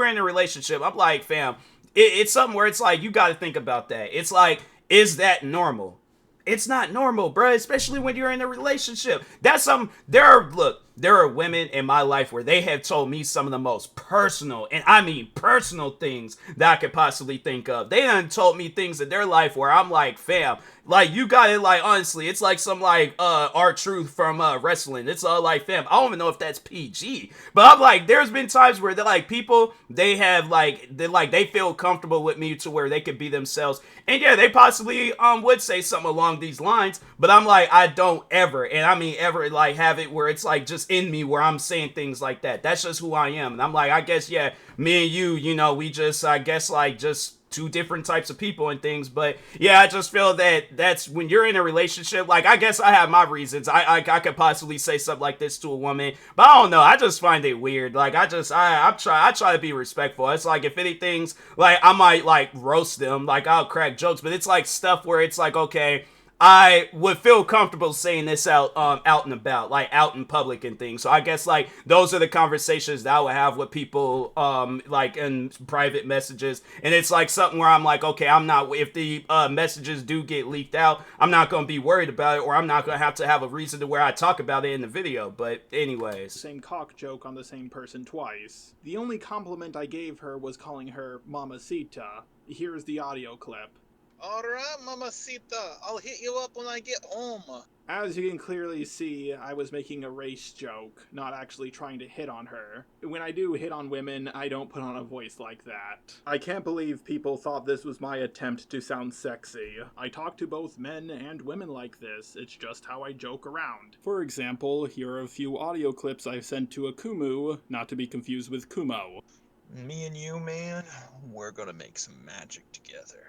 in a relationship, I'm like, fam, it's something where it's like, you got to think about that. It's like, is that normal? It's not normal, bro, especially when you're in a relationship. That's something, there are women in my life where they have told me some of the most personal, and I mean personal things that I could possibly think of. They done told me things in their life where I'm like, fam, like, you got it, like, honestly, it's like some, like, R-Truth from, wrestling. It's all like, fam, I don't even know if that's PG. But I'm like, there's been times where they're like, people, they feel comfortable with me to where they could be themselves. And yeah, they possibly, would say something along these lines. But I'm like, I don't ever, and I mean ever, like, have it where it's like just in me where I'm saying things like that. That's just who I am. And I'm like, I guess, yeah, me and you know, we just, I guess, like, just two different types of people and things. But yeah, I just feel that that's when you're in a relationship. Like, I guess I have my reasons. I could possibly say something like this to a woman, but I don't know, I just find it weird. Like, I try to be respectful. It's like, if anything's like, I might like roast them, like I'll crack jokes, but it's like stuff where it's like, okay, I would feel comfortable saying this out and about, like out in public and things. So I guess like those are the conversations that I would have with people like in private messages. And it's like something where I'm like, okay, I'm not, if the messages do get leaked out, I'm not going to be worried about it, or I'm not going to have a reason to where I talk about it in the video. But anyways. Same cock joke on the same person twice. The only compliment I gave her was calling her Mamacita. Here's the audio clip. Alright, Mamacita, I'll hit you up when I get home. As you can clearly see, I was making a race joke, not actually trying to hit on her. When I do hit on women, I don't put on a voice like that. I can't believe people thought this was my attempt to sound sexy. I talk to both men and women like this, it's just how I joke around. For example, here are a few audio clips I've sent to Akumu, not to be confused with Kumo. Me and you, man, we're gonna make some magic together.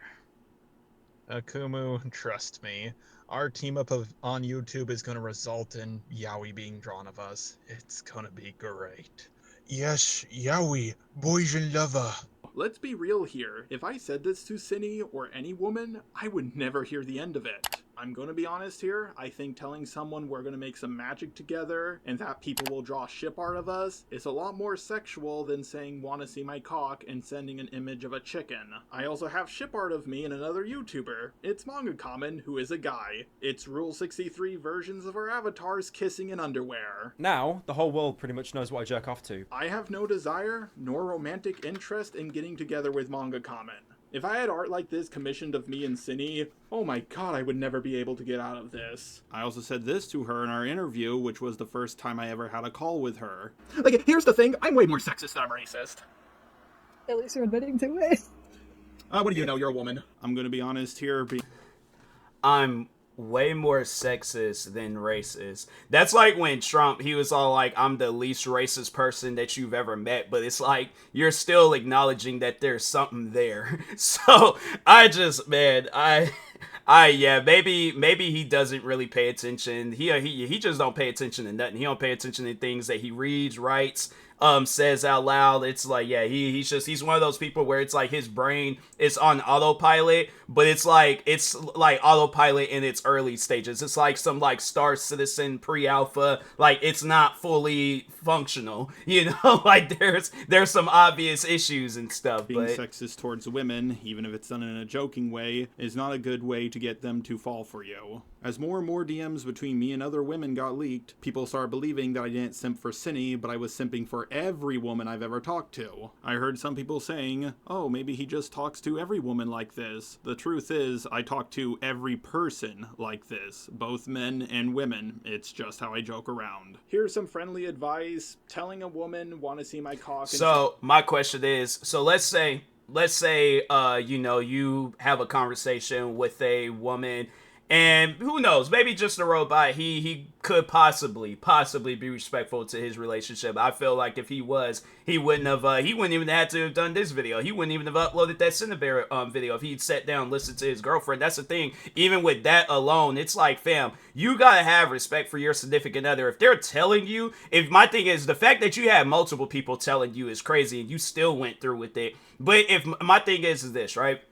Akumu, trust me, our team up on YouTube is going to result in yaoi being drawn of us. It's going to be great. Yes, yaoi, boys and lover. Let's be real here. If I said this to Cindy or any woman, I would never hear the end of it. I'm gonna be honest here, I think telling someone we're gonna make some magic together and that people will draw ship art of us is a lot more sexual than saying wanna see my cock and sending an image of a chicken. I also have ship art of me and another YouTuber. It's Manga Common, who is a guy. It's Rule 63 versions of our avatars kissing in underwear. Now, the whole world pretty much knows what I jerk off to. I have no desire nor romantic interest in getting together with Manga Common. If I had art like this commissioned of me and Cindy, oh my god, I would never be able to get out of this. I also said this to her in our interview, which was the first time I ever had a call with her. Like, here's the thing, I'm way more sexist than I'm racist. At least you're admitting to it. What do you know, you're a woman. I'm gonna be honest here. I'm way more sexist than racist. That's like when Trump, he was all like, I'm the least racist person that you've ever met, but it's like, you're still acknowledging that there's something there. So, yeah, maybe he doesn't really pay attention. He just don't pay attention to nothing. He don't pay attention to things that he reads, writes, says out loud. It's like, yeah, he's one of those people where it's like his brain is on autopilot, but it's like autopilot in its early stages. It's like some like Star Citizen pre-alpha, like it's not fully functional, you know. Like there's some obvious issues and stuff. Being sexist towards women, even if it's done in a joking way, is not a good way to get them to fall for you. As more and more DMs between me and other women got leaked, people started believing that I didn't simp for Cindy, but I was simping for every woman I've ever talked to. I heard some people saying, oh, maybe he just talks to every woman like this. The truth is, I talk to every person like this, both men and women. It's just how I joke around. Here's some friendly advice. Telling a woman, want to see my cock. So my question is, so let's say, you know, you have a conversation with a woman, and who knows, maybe just a robot, he could possibly be respectful to his relationship. I feel like if he was, he wouldn't even have to have done this video. He wouldn't even have uploaded that Cinebear video if he'd sat down and listened to his girlfriend. That's the thing. Even with that alone, it's like, fam, you gotta have respect for your significant other. If they're telling you, my thing is, the fact that you have multiple people telling you is crazy and you still went through with it. But if my thing is this, right?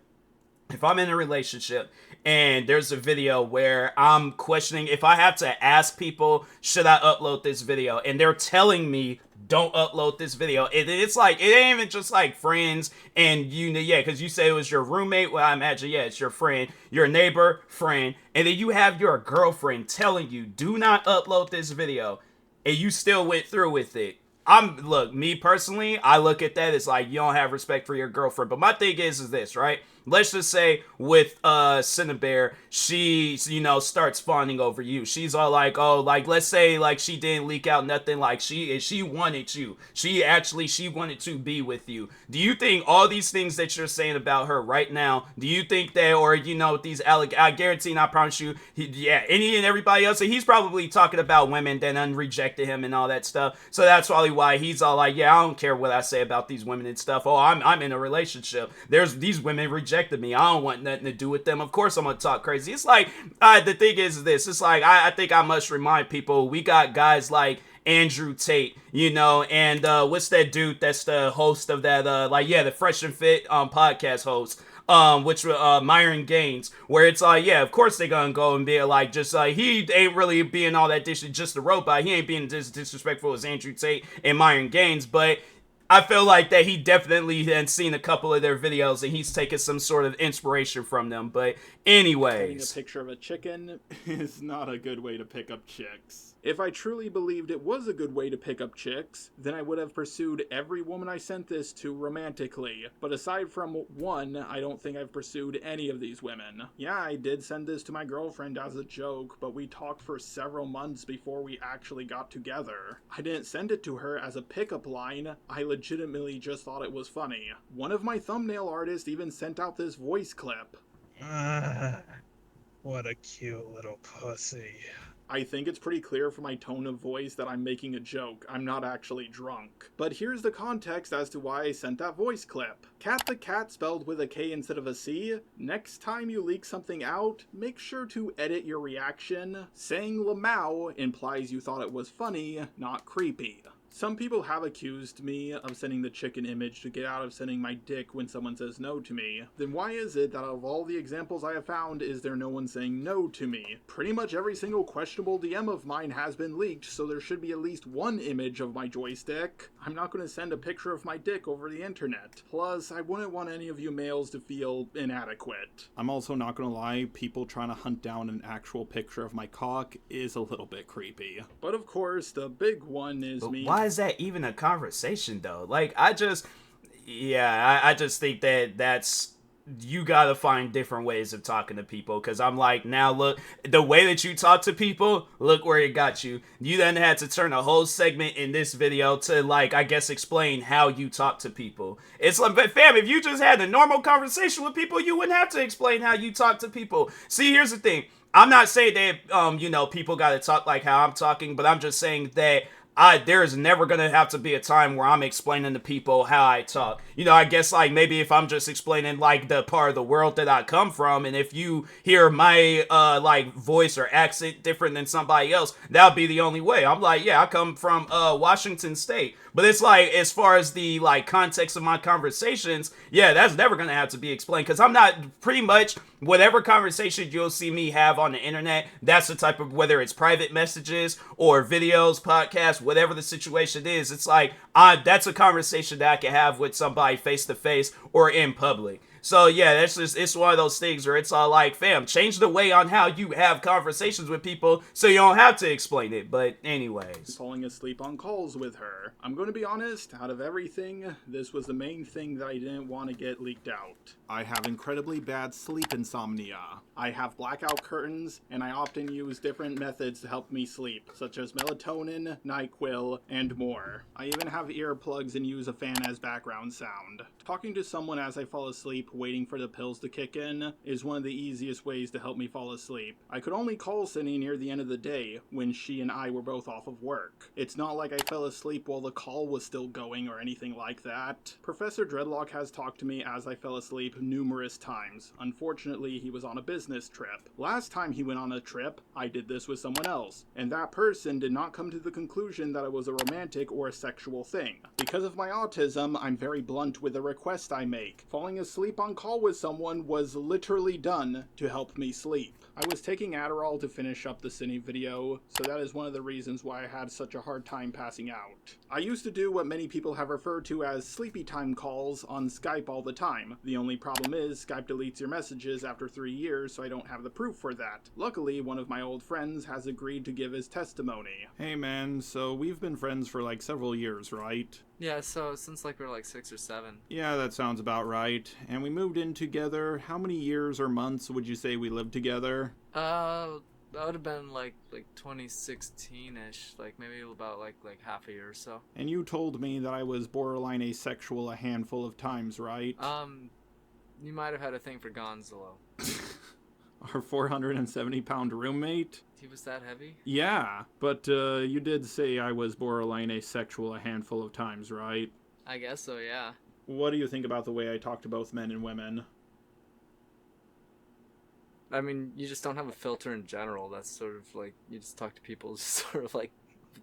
If I'm in a relationship and there's a video where I'm questioning if I have to ask people, should I upload this video? And they're telling me, don't upload this video. It's like, it ain't even just like friends and because you say it was your roommate. Well, I imagine, yeah, it's your friend, your neighbor, friend. And then you have your girlfriend telling you, do not upload this video. And you still went through with it. Look, me personally, I look at that as like, you don't have respect for your girlfriend. But my thing is this, right? Let's just say with Cinebear, she, starts fawning over you. She's all like, oh, like, let's say like she didn't leak out nothing, like she wanted you. She wanted to be with you. Do you think all these things that you're saying about her right now, do you think that, or these I guarantee and I promise you, any and everybody else, he's probably talking about women that unrejected him and all that stuff. So that's probably why he's all like, yeah, I don't care what I say about these women and stuff. Oh, I'm in a relationship. There's these women rejected me. I don't want nothing to do with them. Of course I'm gonna talk crazy. It's like, the thing is this. It's like, I think I must remind people, we got guys like Andrew Tate, and what's that dude that's the host of that, the Fresh and Fit podcast host. which Myron Gaines, where it's like, yeah, of course they're gonna go and be like, just like, he ain't really being all that just a robot. He ain't being disrespectful as Andrew Tate and Myron Gaines, but I feel like that he definitely had seen a couple of their videos and he's taken some sort of inspiration from them. But anyways, sending a picture of a chicken is not a good way to pick up chicks. If I truly believed it was a good way to pick up chicks, then I would have pursued every woman I sent this to romantically. But aside from one, I don't think I've pursued any of these women. Yeah, I did send this to my girlfriend as a joke, but we talked for several months before we actually got together. I didn't send it to her as a pickup line. I legitimately just thought it was funny. One of my thumbnail artists even sent out this voice clip. What a cute little pussy. I think it's pretty clear from my tone of voice that I'm making a joke. I'm not actually drunk. But here's the context as to why I sent that voice clip. Cat the cat spelled with a K instead of a C. Next time you leak something out, make sure to edit your reaction. Saying Lamau implies you thought it was funny, not creepy. Some people have accused me of sending the chicken image to get out of sending my dick when someone says no to me. Then why is it that out of all the examples I have found, is there no one saying no to me? Pretty much every single questionable DM of mine has been leaked, so there should be at least one image of my joystick. I'm not going to send a picture of my dick over the internet. Plus, I wouldn't want any of you males to feel inadequate. I'm also not going to lie, people trying to hunt down an actual picture of my cock is a little bit creepy. But of course, the big one is me. Why is that even a conversation though? Like, I just think that that's, you gotta find different ways of talking to people, because I'm like, now look, the way that you talk to people, look where it got you. You then had to turn a whole segment in this video to, like, I guess explain how you talk to people. It's like, but fam, if you just had a normal conversation with people, you wouldn't have to explain how you talk to people. See, here's the thing, I'm not saying that people gotta talk like how I'm talking, but I'm just saying that there is never going to have to be a time where I'm explaining to people how I talk. I guess, like, maybe if I'm just explaining, like, the part of the world that I come from, and if you hear my, voice or accent different than somebody else, that'll be the only way. I'm like, yeah, I come from, Washington State. But it's like, as far as the, like, context of my conversations, yeah, that's never going to have to be explained, because I'm not, pretty much, whatever conversation you'll see me have on the internet, that's the type of, whether it's private messages or videos, podcasts, whatever the situation is, it's like, that's a conversation that I can have with somebody face to face or in public. So yeah, it's one of those things where it's all like, fam, change the way on how you have conversations with people so you don't have to explain it. But anyways. Falling asleep on calls with her. I'm going to be honest, out of everything, this was the main thing that I didn't want to get leaked out. I have incredibly bad sleep insomnia. I have blackout curtains, and I often use different methods to help me sleep, such as melatonin, NyQuil, and more. I even have earplugs and use a fan as background sound. Talking to someone as I fall asleep, waiting for the pills to kick in, is one of the easiest ways to help me fall asleep. I could only call Cindy near the end of the day, when she and I were both off of work. It's not like I fell asleep while the call was still going or anything like that. Professor Dreadlock has talked to me as I fell asleep numerous times. Unfortunately, he was on a business trip. Last time he went on a trip, I did this with someone else, and that person did not come to the conclusion that it was a romantic or a sexual thing. Because of my autism, I'm very blunt with the request I make. Falling asleep on call with someone was literally done to help me sleep. I was taking Adderall to finish up the Cine video, so that is one of the reasons why I had such a hard time passing out. I used to do what many people have referred to as sleepy time calls on Skype all the time. The only problem is Skype deletes your messages after 3 years, so I don't have the proof for that. Luckily, one of my old friends has agreed to give his testimony. Hey man, so we've been friends for like several years, right? Yeah, so since like we're like 6 or 7. Yeah, that sounds about right. And we moved in together. How many years or months would you say we lived together? That would have been like 2016-ish, like maybe about like half a year or so. And you told me that I was borderline asexual a handful of times, right? You might have had a thing for Gonzalo. Our 470-pound roommate? He was that heavy? Yeah, but you did say I was borderline asexual a handful of times, right? I guess so, yeah. What do you think about the way I talk to both men and women? I mean, you just don't have a filter in general. That's sort of like, you just talk to people just sort of like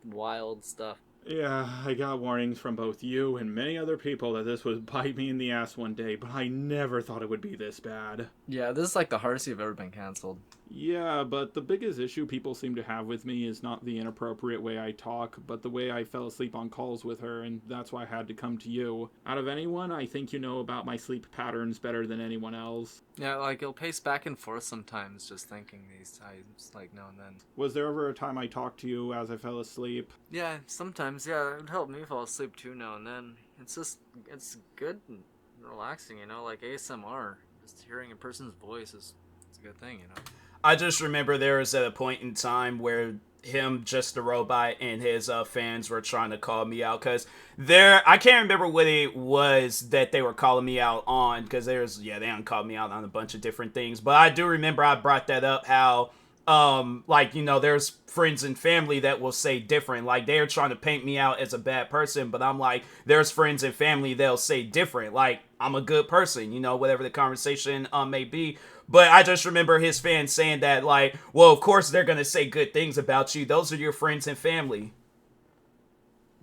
wild stuff. Yeah, I got warnings from both you and many other people that this would bite me in the ass one day, but I never thought it would be this bad. Yeah, this is like the hardest you've ever been canceled. Yeah, but the biggest issue people seem to have with me is not the inappropriate way I talk, but the way I fell asleep on calls with her, and that's why I had to come to you. Out of anyone, I think you know about my sleep patterns better than anyone else. Yeah, like, it'll pace back and forth sometimes, just thinking these times, like, now and then. Was there ever a time I talked to you as I fell asleep? Yeah, sometimes, yeah, it would help me fall asleep too now and then. It's just, it's good and relaxing, you know, like ASMR. Just hearing a person's voice is it's a good thing, you know. I just remember there was at a point in time where him, Just a Robot, and his fans were trying to call me out, because I can't remember what it was that they were calling me out on, because they done called me out on a bunch of different things, but I do remember I brought that up, how like, you know, there's friends and family that will say different. Like, they're trying to paint me out as a bad person, but I'm like, there's friends and family that'll say different. Like, I'm a good person, you know, whatever the conversation may be. But I just remember his fans saying that, like, well, of course they're gonna say good things about you. Those are your friends and family.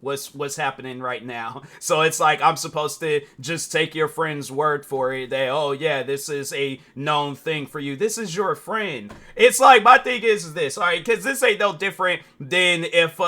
What's happening right now? So it's like I'm supposed to just take your friend's word for it that, oh yeah, this is a known thing for you. This is your friend. It's like, my thing is this, all right, because this ain't no different than if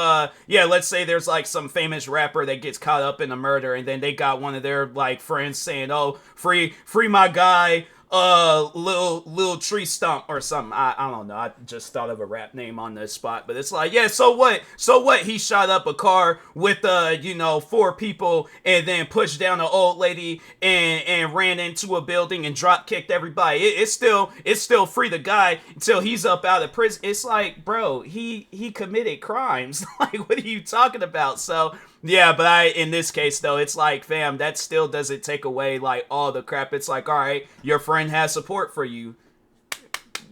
yeah, let's say there's like some famous rapper that gets caught up in a murder, and then they got one of their like friends saying, oh, free my guy, little tree stump or something. I don't know. I just thought of a rap name on the spot, but it's like, yeah, so what? He shot up a car with you know, 4 people, and then pushed down an old lady and ran into a building and drop kicked everybody. It's still free the guy until he's up out of prison. It's like, bro, he committed crimes. Like, what are you talking about? So yeah, but in this case though, it's like, fam, that still doesn't take away like all the crap. It's like, all right, your friend has support for you.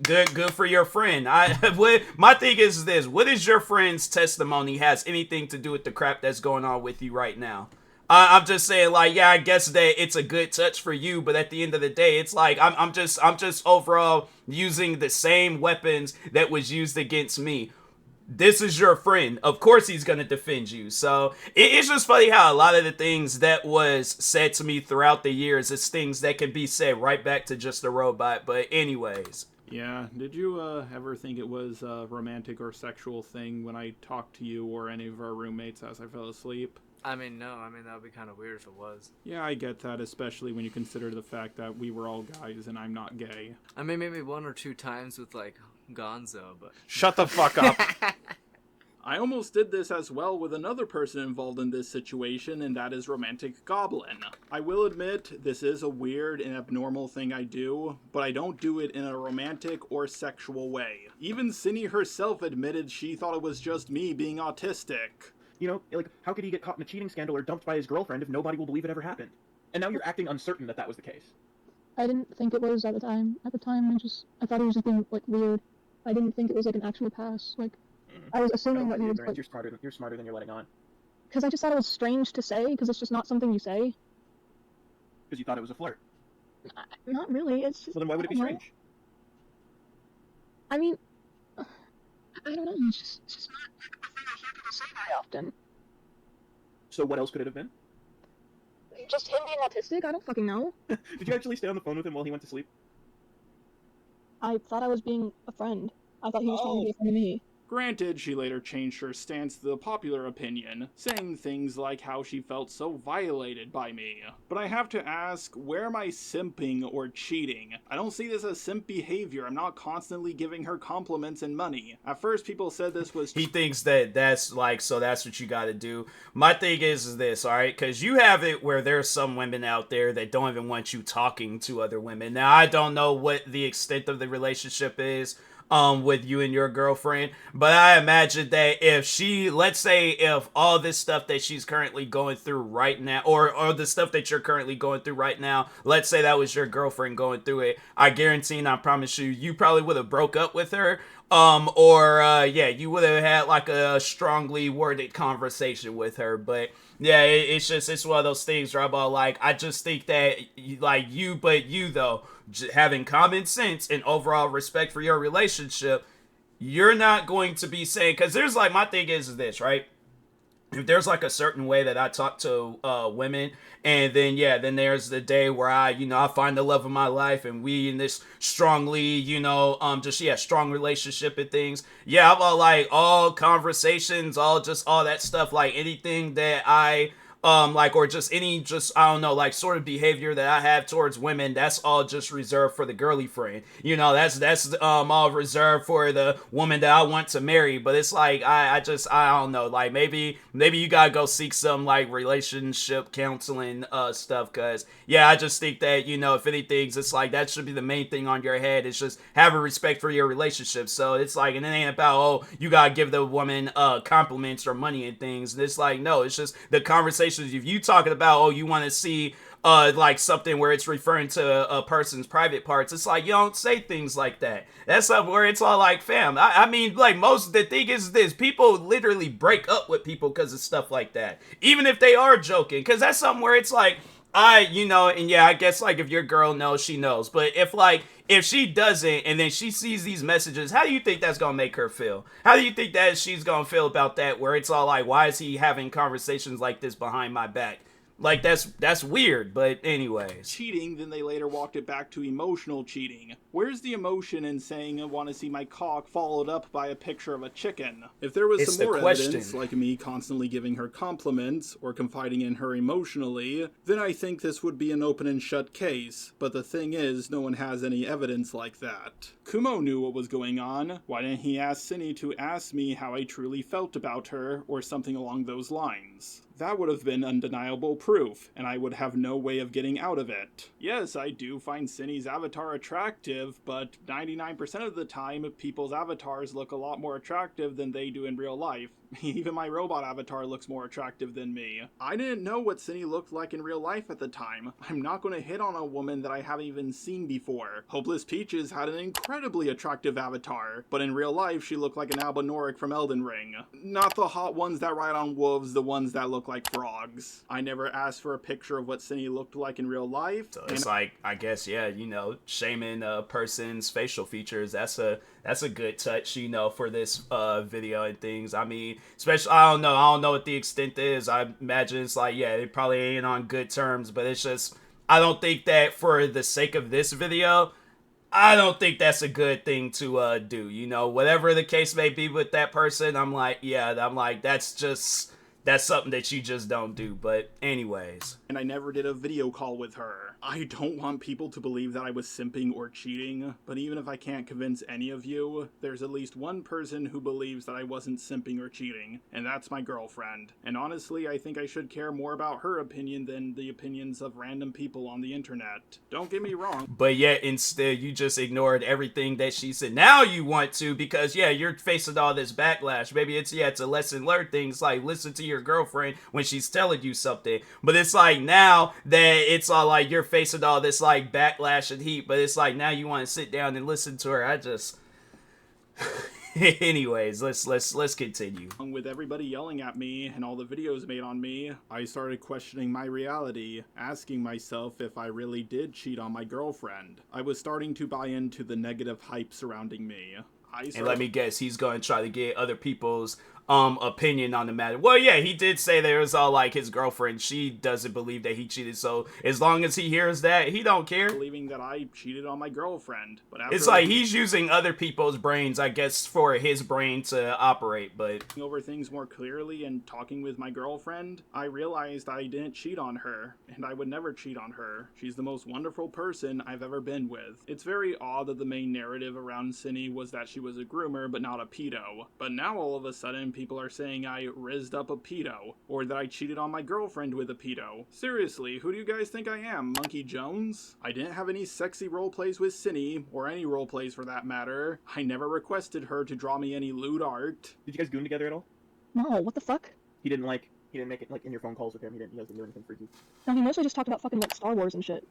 Good for your friend. My thing is this: what is your friend's testimony has anything to do with the crap that's going on with you right now? I'm just saying, like, yeah, I guess that it's a good touch for you, but at the end of the day, it's like I'm just overall using the same weapons that was used against me. This is your friend. Of course he's going to defend you. So it's just funny how a lot of the things that was said to me throughout the years is things that can be said right back to Just a Robot. But anyways. Yeah, did you ever think it was a romantic or sexual thing when I talked to you or any of our roommates as I fell asleep? I mean, no. I mean, that would be kind of weird if it was. Yeah, I get that, especially when you consider the fact that we were all guys and I'm not gay. I mean, maybe 1 or 2 times with, like, Gonzo, but... Shut the fuck up. I almost did this as well with another person involved in this situation, and that is Romantic Goblin. I will admit, this is a weird and abnormal thing I do, but I don't do it in a romantic or sexual way. Even Cindy herself admitted she thought it was just me being autistic. You know, like, how could he get caught in a cheating scandal or dumped by his girlfriend if nobody will believe it ever happened? And now you're acting uncertain that that was the case. I didn't think it was at the time. At the time, I thought he was just being, like, weird. I didn't think it was, like, an actual pass. Like, I was assuming that he was, like... You're smarter than you're letting on. Because I just thought it was strange to say, because it's just not something you say. Because you thought it was a flirt. Not really, it's just... Well, then why would it be strange? I mean... I don't know, it's just not a thing I hear people say very often. So what else could it have been? Just him being autistic? I don't fucking know. Did you actually stay on the phone with him while he went to sleep? I thought I was being a friend. I thought he was trying to be a friend of me. Granted, she later changed her stance to the popular opinion, saying things like how she felt so violated by me. But I have to ask, where am I simping or cheating? I don't see this as simp behavior. I'm not constantly giving her compliments and money. At first, people said this was... He thinks that that's like, so that's what you gotta do. My thing is this, alright? Because you have it where there's some women out there that don't even want you talking to other women. Now, I don't know what the extent of the relationship is with you and your girlfriend, but I imagine that if she, let's say if all this stuff that she's currently going through right now, or the stuff that you're currently going through right now, let's say that was your girlfriend going through it, I guarantee and I promise you probably would have broke up with her, yeah, you would have had like a strongly worded conversation with her. But yeah, it's one of those things where I'm all like, I just think that like you though, having common sense and overall respect for your relationship, you're not going to be saying, because there's like, my thing is this, right? if there's like a certain way that I talk to women, and then then there's the day where I find the love of my life and we in this strongly strong relationship and things. Yeah, I'm all conversations, all that stuff, like anything that I or just any I don't know, like sort of behavior that I have towards women, that's all just reserved for the girly friend. That's all reserved for the woman that I want to marry. But it's like I don't know, like maybe you gotta go seek some like relationship counseling stuff, cause I just think that if anything, it's like that should be the main thing on your head. It's just having respect for your relationship. So it's like, and it ain't about you gotta give the woman compliments or money and things. And it's like, no, it's just the conversation. If you talking about you want to see like something where it's referring to a person's private parts, it's like you don't say things like that. That's something where it's all like, fam, I mean, like, the thing is this, people literally break up with people because of stuff like that, even if they are joking, because that's something where it's like, I guess like if your girl knows, she knows. But if she doesn't and then she sees these messages, how do you think that's gonna make her feel? How do you think that she's gonna feel about that, where it's all like, why is he having conversations like this behind my back? Like, that's weird. But anyways, cheating, then they later walked it back to emotional cheating. Where's the emotion in saying I want to see my cock followed up by a picture of a chicken? If there was some more evidence, like me constantly giving her compliments or confiding in her emotionally, then I think this would be an open and shut case. But the thing is, no one has any evidence like that. Kumo knew what was going on. Why didn't he ask Cindy to ask me how I truly felt about her, or something along those lines? That would have been undeniable proof, and I would have no way of getting out of it. Yes, I do find Cindy's avatar attractive, but 99% of the time, people's avatars look a lot more attractive than they do in real life. Even my robot avatar looks more attractive than me. I didn't know what Cindy looked like in real life at the time. I'm not going to hit on a woman that I haven't even seen before. Hopeless Peaches had an incredibly attractive avatar, but in real life she looked like an Albinoric from Elden Ring. Not the hot ones that ride on wolves, the ones that look like frogs. I never asked for a picture of what Cindy looked like in real life. So it's like, I guess, shaming a person's facial features, that's a good touch, for this video and things. I mean, especially, I don't know what the extent is. I imagine it's like, they probably ain't on good terms, but it's just, I don't think that for the sake of this video, I don't think that's a good thing to do. Whatever the case may be with that person, I'm like, that's something that you just don't do. But anyways. And I never did a video call with her. I don't want people to believe that I was simping or cheating, but even if I can't convince any of you, there's at least one person who believes that I wasn't simping or cheating, and that's my girlfriend. And honestly, I think I should care more about her opinion than the opinions of random people on the internet. Don't get me wrong. But yet, instead, you just ignored everything that she said. Now you want to, because, you're facing all this backlash. Maybe it's a lesson learned thing. It's like, listen to your girlfriend when she's telling you something. But it's like, now that it's all like, you're facing all this like backlash and heat, but it's like, now you want to sit down and listen to her. I just anyways, let's continue. With everybody yelling at me and all the videos made on me, I started questioning my reality, asking myself if I really did cheat on my girlfriend. I was starting to buy into the negative hype surrounding me. And let me guess, he's going to try to get other people's opinion on the matter. Well, he did say there was all like his girlfriend, she doesn't believe that he cheated, so as long as he hears that, he don't care. Believing that I cheated on my girlfriend. But it's like he's using other people's brains, I guess, for his brain to operate, but over things more clearly and talking with my girlfriend, I realized I didn't cheat on her, and I would never cheat on her. She's the most wonderful person I've ever been with. It's very odd that the main narrative around Cindy was that she was a groomer but not a pedo. But now all of a sudden people are saying I rizzed up a pedo, or that I cheated on my girlfriend with a pedo. Seriously, who do you guys think I am, Monkey Jones? I didn't have any sexy roleplays with Cindy, or any roleplays for that matter. I never requested her to draw me any lewd art. Did you guys goon together at all? No, what the fuck? He didn't make it like in your phone calls with him. You guys didn't do anything freaky. No, he mostly just talked about fucking like Star Wars and shit.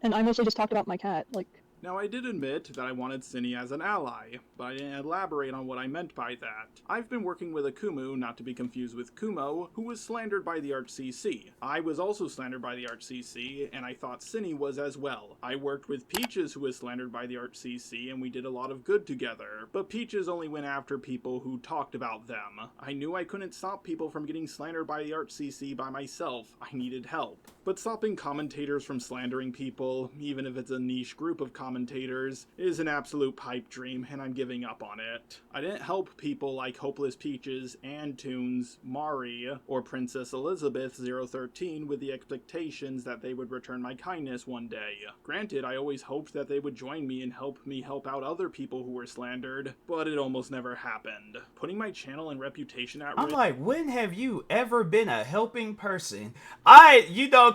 And I mostly just talked about my cat, like. Now, I did admit that I wanted Cinny as an ally, but I didn't elaborate on what I meant by that. I've been working with a Kumu, not to be confused with Kumo, who was slandered by the ArchCC. I was also slandered by the ArchCC, and I thought Cinny was as well. I worked with Peaches, who was slandered by the ArchCC, and we did a lot of good together, but Peaches only went after people who talked about them. I knew I couldn't stop people from getting slandered by the ArchCC by myself. I needed help. But stopping commentators from slandering people, even if it's a niche group of commentators, is an absolute pipe dream, and I'm giving up on it. I didn't help people like Hopeless Peaches, Antunes, Mari, or Princess Elizabeth 013 with the expectations that they would return my kindness one day. Granted, I always hoped that they would join me and help me help out other people who were slandered, but it almost never happened. Putting my channel and reputation at risk. I'm like, when have you ever been a helping person?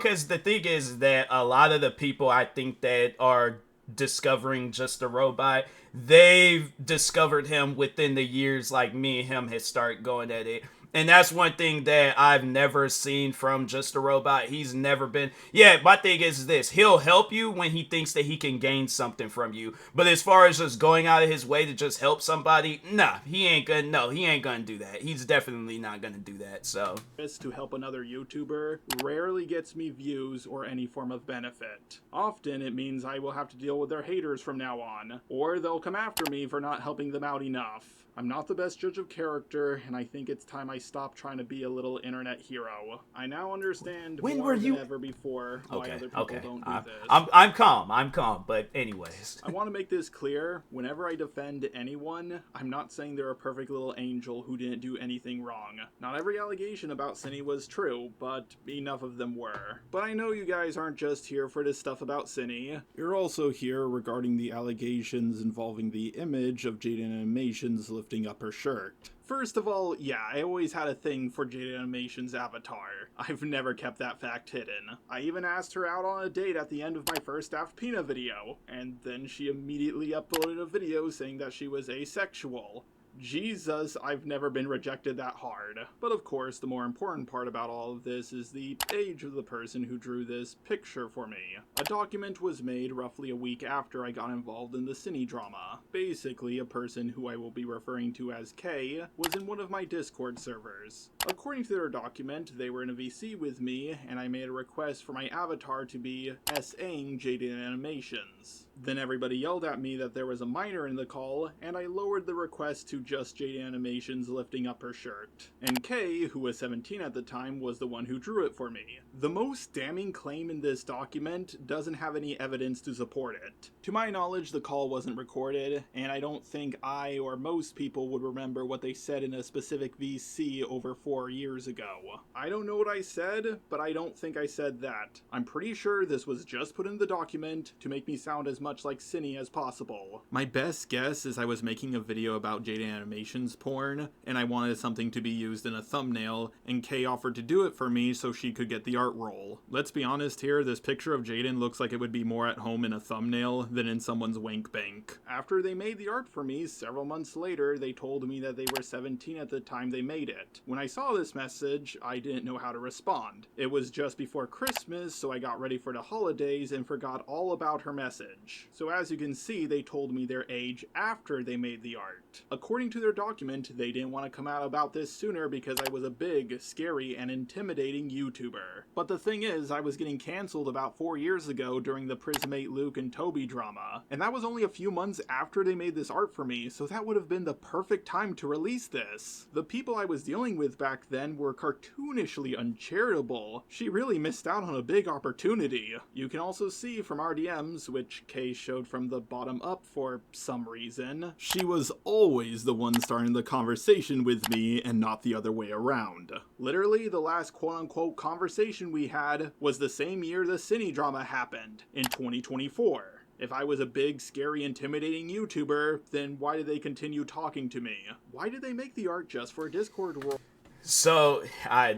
Because the thing is that a lot of the people I think that are discovering Just a Robot, they've discovered him within the years like me and him had started going at it. And that's one thing that I've never seen from Just a Robot. He's never been... Yeah, my thing is this. He'll help you when he thinks that he can gain something from you. But as far as just going out of his way to just help somebody, nah, he ain't gonna do that. He's definitely not gonna do that, so... To help another YouTuber rarely gets me views or any form of benefit. Often it means I will have to deal with their haters from now on, or they'll come after me for not helping them out enough. I'm not the best judge of character, and I think it's time I stop trying to be a little internet hero. I now understand more than ever before why other people don't do this. I'm calm, but anyways. I want to make this clear. Whenever I defend anyone, I'm not saying they're a perfect little angel who didn't do anything wrong. Not every allegation about Cinny was true, but enough of them were. But I know you guys aren't just here for this stuff about Cinny. You're also here regarding the allegations involving the image of Jade Animations lifting up her shirt. First of all, yeah, I always had a thing for Jade Animations' avatar. I've never kept that fact hidden. I even asked her out on a date at the end of my first Daft Pina video, and then she immediately uploaded a video saying that she was asexual. Jesus, I've never been rejected that hard. But of course, the more important part about all of this is the age of the person who drew this picture for me. A document was made roughly a week after I got involved in the Cinny drama. Basically, a person who I will be referring to as K was in one of my Discord servers. According to their document, they were in a VC with me, and I made a request for my avatar to be S-ing Jade Animations. Then everybody yelled at me that there was a minor in the call, and I lowered the request to just Jade Animations lifting up her shirt. And Kay, who was 17 at the time, was the one who drew it for me. The most damning claim in this document doesn't have any evidence to support it. To my knowledge, the call wasn't recorded, and I don't think I or most people would remember what they said in a specific VC over 4 years ago. I don't know what I said, but I don't think I said that. I'm pretty sure this was just put in the document to make me sound as much like Cinny as possible. My best guess is I was making a video about Jade Animations porn, and I wanted something to be used in a thumbnail, and Kay offered to do it for me so she could get the art role. Let's be honest here, this picture of Jaden looks like it would be more at home in a thumbnail than in someone's wank bank. After they made the art for me, several months later, they told me that they were 17 at the time they made it. When I saw this message, I didn't know how to respond. It was just before Christmas, so I got ready for the holidays and forgot all about her message. So as you can see, they told me their age after they made the art. According to their document, they didn't want to come out about this sooner because I was a big, scary, and intimidating YouTuber. But the thing is, I was getting cancelled about 4 years ago during the Prismate Luke and Toby drama, and that was only a few months after they made this art for me, so that would have been the perfect time to release this. The people I was dealing with back then were cartoonishly uncharitable. She really missed out on a big opportunity. You can also see from our DMs, which Kay showed from the bottom up for some reason, she was always the one starting the conversation with me and not the other way around. Literally, the last quote-unquote conversation we had was the same year the Cinny drama happened, in 2024. If I was a big, scary, intimidating YouTuber, then why did they continue talking to me? Why did they make the art just for a Discord world? So,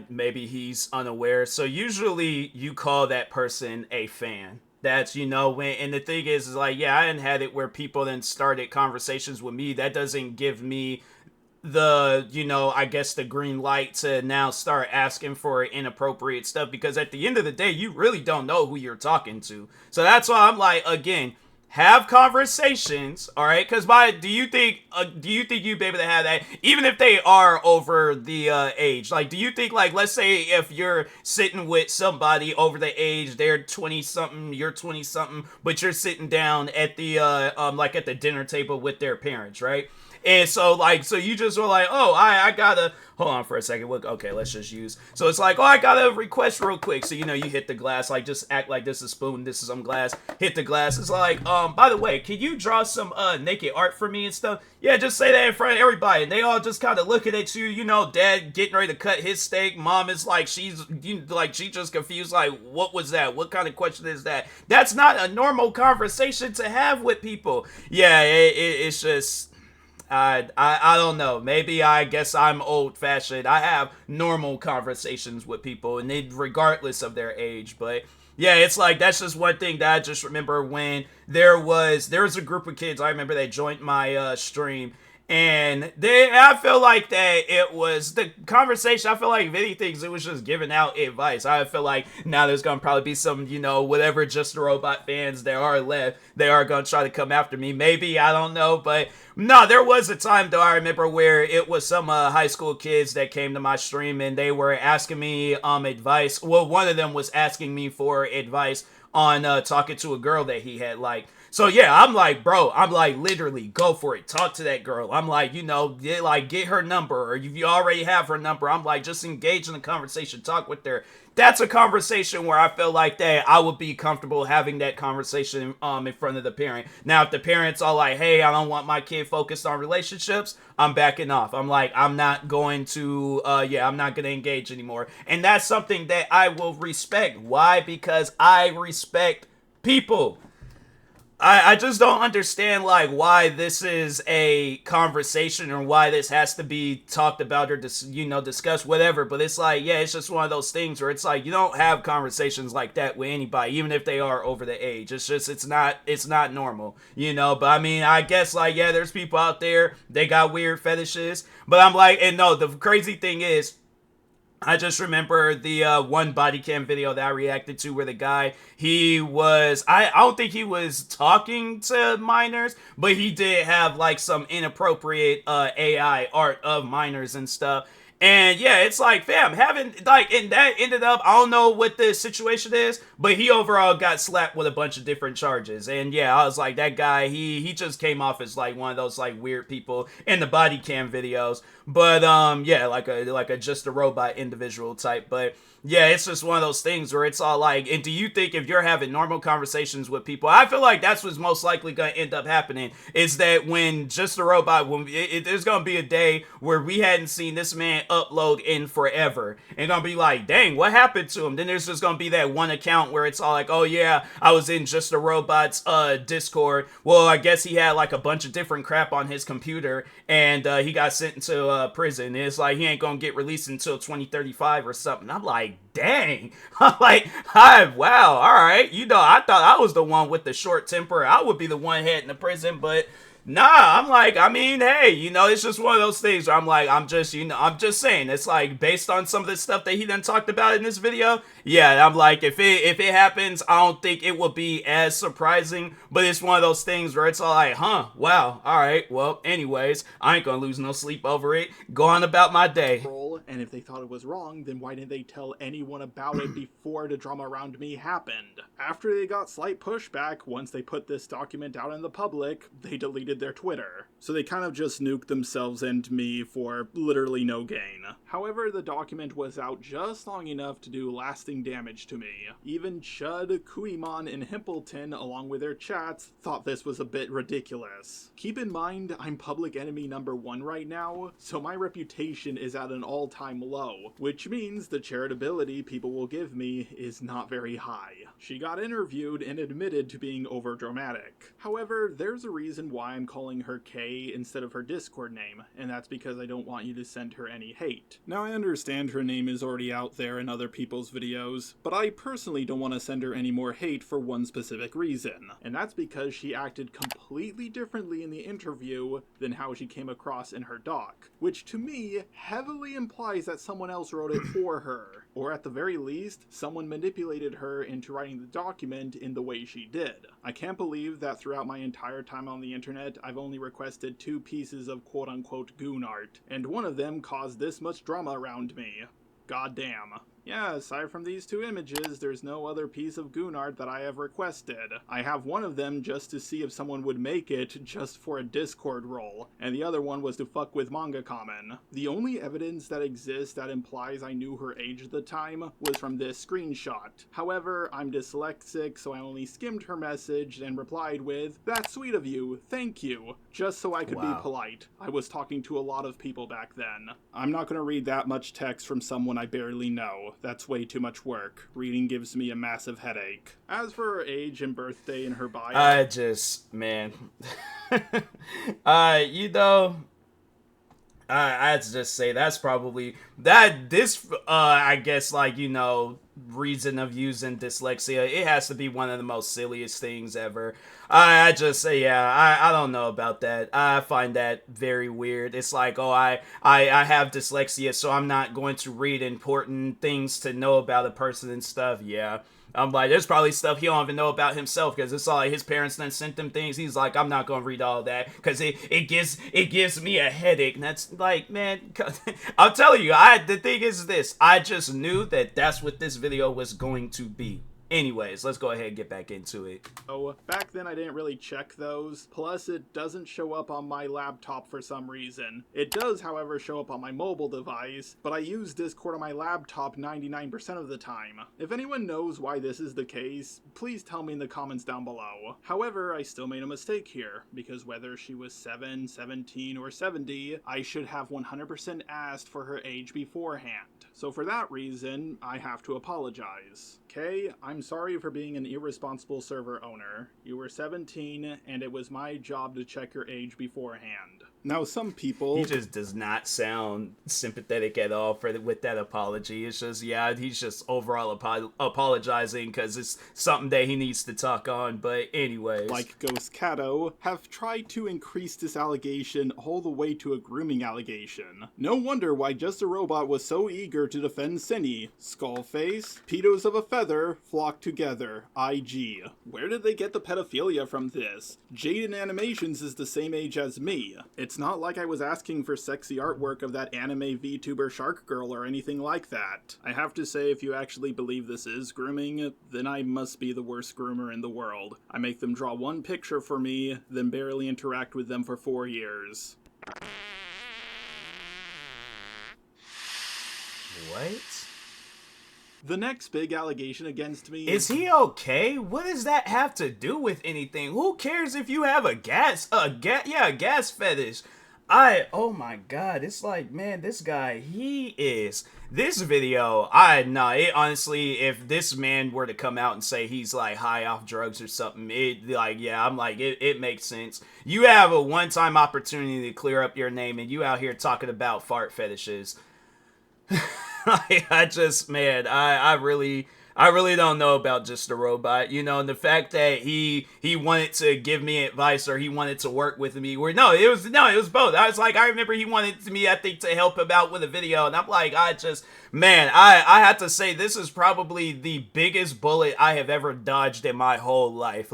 maybe he's unaware. So usually you call that person a fan. That's, you know, when, and the thing is like, yeah, I hadn't had it where people then started conversations with me. That doesn't give me the, you know, I guess the green light to now start asking for inappropriate stuff, because at the end of the day, you really don't know who you're talking to. So that's why I'm like, again, have conversations, all right? Because do you think you'd be able to have that, even if they are over the age? Like, do you think, like, let's say if you're sitting with somebody over the age, they're 20-something, you're 20-something, but you're sitting down at the like at the dinner table with their parents, right? And so, like, so you just were like, oh, I gotta, hold on for a second. Okay, let's just use. So it's like, oh, I gotta request real quick. So, you know, you hit the glass, like, just act like this is a spoon, this is some glass. Hit the glass. It's like, by the way, can you draw some naked art for me and stuff? Yeah, just say that in front of everybody. And they all just kind of looking at you, you know, dad getting ready to cut his steak. Mom is like, she just confused, like, what was that? What kind of question is that? That's not a normal conversation to have with people. Yeah, it's just... I don't know. Maybe I guess I'm old-fashioned. I have normal conversations with people, and regardless of their age. But yeah, it's like that's just one thing that I just remember when there was a group of kids. I remember they joined my stream. And I feel like that it was the conversation. I feel like many things, it was just giving out advice. I feel like now there's going to probably be some, you know, whatever Just a Robot fans there are left. They are going to try to come after me. Maybe, I don't know. But no, there was a time, though, I remember where it was some high school kids that came to my stream and they were asking me advice. Well, one of them was asking me for advice on talking to a girl that he had liked. So yeah, I'm like, bro, I'm like, literally, go for it. Talk to that girl. I'm like, you know, get her number, or if you already have her number, I'm like, just engage in the conversation. Talk with her. That's a conversation where I feel like that I would be comfortable having that conversation in front of the parent. Now, if the parents are like, hey, I don't want my kid focused on relationships, I'm backing off. I'm like, I'm not going to, I'm not going to engage anymore. And that's something that I will respect. Why? Because I respect people. I just don't understand, like, why this is a conversation or why this has to be talked about or, discussed, whatever. But it's like, yeah, it's just one of those things where it's like, you don't have conversations like that with anybody, even if they are over the age. It's just, it's not normal, you know? But I mean, I guess, like, yeah, there's people out there, they got weird fetishes. But I'm like, and no, the crazy thing is, I just remember the one body cam video that I reacted to where the guy, he was, I don't think he was talking to minors, but he did have like some inappropriate AI art of minors and stuff. And yeah, it's like, fam, having, like, and that ended up, I don't know what the situation is, but he overall got slapped with a bunch of different charges. And yeah, I was like, that guy, he just came off as like one of those like weird people in the body cam videos. But yeah, like a Just a Robot individual type. But yeah, it's just one of those things where it's all like, and do you think if you're having normal conversations with people, I feel like that's what's most likely going to end up happening, is that when Just a Robot, there's going to be a day where we hadn't seen this man upload in forever, and going to be like, dang, what happened to him? Then there's just going to be that one account where it's all like, oh yeah, I was in Just a Robot's Discord. Well, I guess he had like a bunch of different crap on his computer, and he got sent into prison. And it's like, he ain't going to get released until 2035 or something. I'm like, dang. I'm like, wow, all right. You know, I thought I was the one with the short temper. I would be the one heading to prison, but nah, I'm like, I mean, hey, you know, it's just one of those things where I'm like, I'm just saying, it's like, based on some of the stuff that he done talked about in this video, yeah, I'm like, if it happens, I don't think it will be as surprising, but it's one of those things where it's all like, huh, wow, all right, well, anyways, I ain't gonna lose no sleep over it, go on about my day. And if they thought it was wrong, then why didn't they tell anyone about it before the drama around me happened? After they got slight pushback, once they put this document out in the public, they deleted their Twitter. So they kind of just nuked themselves and me for literally no gain. However, the document was out just long enough to do lasting damage to me. Even Chud, Kuimon, and Himpleton, along with their chats, thought this was a bit ridiculous. Keep in mind, I'm public enemy number 1 right now, so my reputation is at an all-time low, which means the charitability people will give me is not very high. She got interviewed and admitted to being overdramatic. However, there's a reason why I'm calling her K instead of her Discord name, and that's because I don't want you to send her any hate. Now, I understand her name is already out there in other people's videos, but I personally don't want to send her any more hate for one specific reason, and that's because she acted completely differently in the interview than how she came across in her doc, which to me heavily implies that someone else wrote it for her. Or at the very least, someone manipulated her into writing the document in the way she did. I can't believe that throughout my entire time on the internet, I've only requested 2 pieces of quote-unquote goon art, and one of them caused this much drama around me. Goddamn. Yeah, aside from these 2 images, there's no other piece of goon art that I have requested. I have one of them just to see if someone would make it just for a Discord role, and the other one was to fuck with Manga Common. The only evidence that exists that implies I knew her age at the time was from this screenshot. However, I'm dyslexic, so I only skimmed her message and replied with, "That's sweet of you, thank you," just so I could be polite. I was talking to a lot of people back then. I'm not gonna read that much text from someone I barely know. That's way too much work. Reading gives me a massive headache. As for her age and birthday and her bio... man. I have to just say that's probably I guess, like, reason of using dyslexia, it has to be one of the most silliest things ever. I just say, yeah, I don't know about that. I find that very weird. It's like, oh, I have dyslexia, so I'm not going to read important things to know about a person and stuff. Yeah. I'm like, there's probably stuff he don't even know about himself, because it's all like his parents then sent him things. He's like, I'm not gonna read all that because it gives me a headache. And that's like, man, I'm telling you, the thing is this: I just knew that that's what this video was going to be. Anyways, let's go ahead and get back into it. Oh, back then I didn't really check those, plus it doesn't show up on my laptop for some reason. It does, however, show up on my mobile device, but I use Discord on my laptop 99% of the time. If anyone knows why this is the case, please tell me in the comments down below. However, I still made a mistake here, because whether she was 7, 17, or 70, I should have 100% asked for her age beforehand. So for that reason, I have to apologize. Okay, I'm sorry for being an irresponsible server owner. You were 17, and it was my job to check your age beforehand. Now, some people... He just does not sound sympathetic at all with that apology. It's just, yeah, he's just overall apologizing because it's something that he needs to talk on. But anyways. Like Ghost Cato, have tried to increase this allegation all the way to a grooming allegation. No wonder why Just a Robot was so eager to defend Cinny. Skullface, pedos of a feather, flock together. IG. Where did they get the pedophilia from this? Jaden Animations is the same age as me. It's not like I was asking for sexy artwork of that anime VTuber Shark Girl or anything like that. I have to say, if you actually believe this is grooming, then I must be the worst groomer in the world. I make them draw 1 picture for me, then barely interact with them for 4 years. What? The next big allegation against me is he okay? What does that have to do with anything? Who cares if you have a gas fetish? Oh my god, it's like, man, this guy, this video, honestly, if this man were to come out and say he's like high off drugs or something, it makes sense. You have a one-time opportunity to clear up your name and you out here talking about fart fetishes. I really don't know about Just a Robot, and the fact that he wanted to give me advice or he wanted to work with me, it was both. I was like, I remember he wanted me, I think, to help him out with a video, and I'm like, I have to say, this is probably the biggest bullet I have ever dodged in my whole life.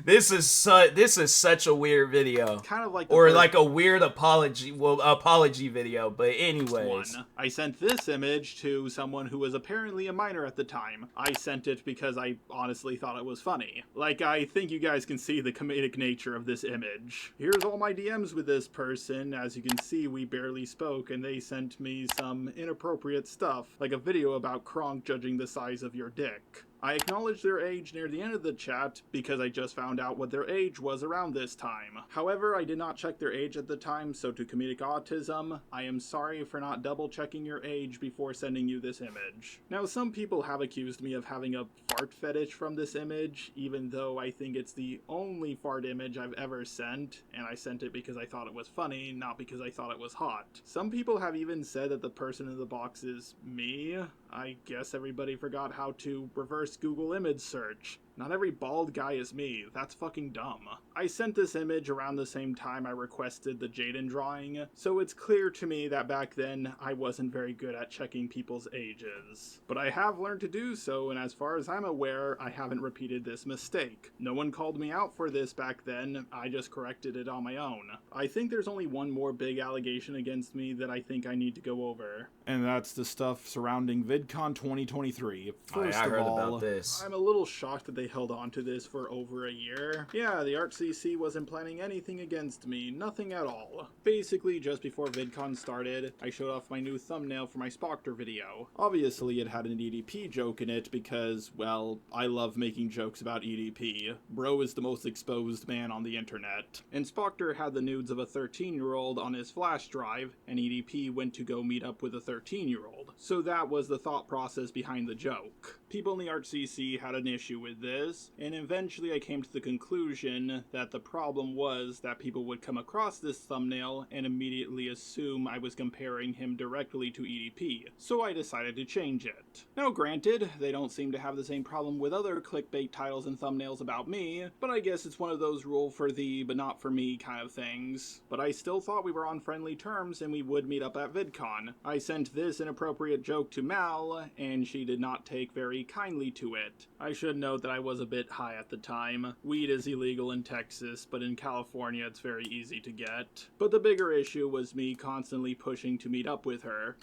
This is such a weird video. Kind of like like a weird apology video, but anyways. I sent this image to someone who was apparently a minor at the time. I sent it because I honestly thought it was funny. I think you guys can see the comedic nature of this image. Here's all my DMs with this person. As you can see, we barely spoke, and they sent me some inappropriate stuff, like a video about Kronk judging the size of your dick. I acknowledged their age near the end of the chat because I just found out what their age was around this time. However, I did not check their age at the time, so to comedic autism, I am sorry for not double checking your age before sending you this image. Now, some people have accused me of having a fart fetish from this image, even though I think it's the only fart image I've ever sent, and I sent it because I thought it was funny, not because I thought it was hot. Some people have even said that the person in the box is me. I guess everybody forgot how to reverse Google image search. Not every bald guy is me. That's fucking dumb. I sent this image around the same time I requested the Jaden drawing, so it's clear to me that back then I wasn't very good at checking people's ages. But I have learned to do so, and as far as I'm aware, I haven't repeated this mistake. No one called me out for this back then, I just corrected it on my own. I think there's only one more big allegation against me that I think I need to go over. And that's the stuff surrounding VidCon 2023. First I of heard all, about this. I'm a little shocked that they held on to this for over a year. Yeah, the ArtCC wasn't planning anything against me, nothing at all. Basically, just before VidCon started, I showed off my new thumbnail for my Spoctor video. Obviously, it had an EDP joke in it because, well, I love making jokes about EDP. Bro is the most exposed man on the internet. And Spoctor had the nudes of a 13-year-old on his flash drive, and EDP went to go meet up with a 13-year-old. So that was the thought process behind the joke. People in the ArtCC had an issue with this, and eventually I came to the conclusion that the problem was that people would come across this thumbnail and immediately assume I was comparing him directly to EDP, so I decided to change it. Now granted, they don't seem to have the same problem with other clickbait titles and thumbnails about me, but I guess it's one of those rule for thee but not for me kind of things. But I still thought we were on friendly terms and we would meet up at VidCon. I sent this inappropriate joke to Mal, and she did not take very kindly to it. I should note that I was a bit high at the time. Weed is illegal in Texas, but in California it's very easy to get. But the bigger issue was me constantly pushing to meet up with her.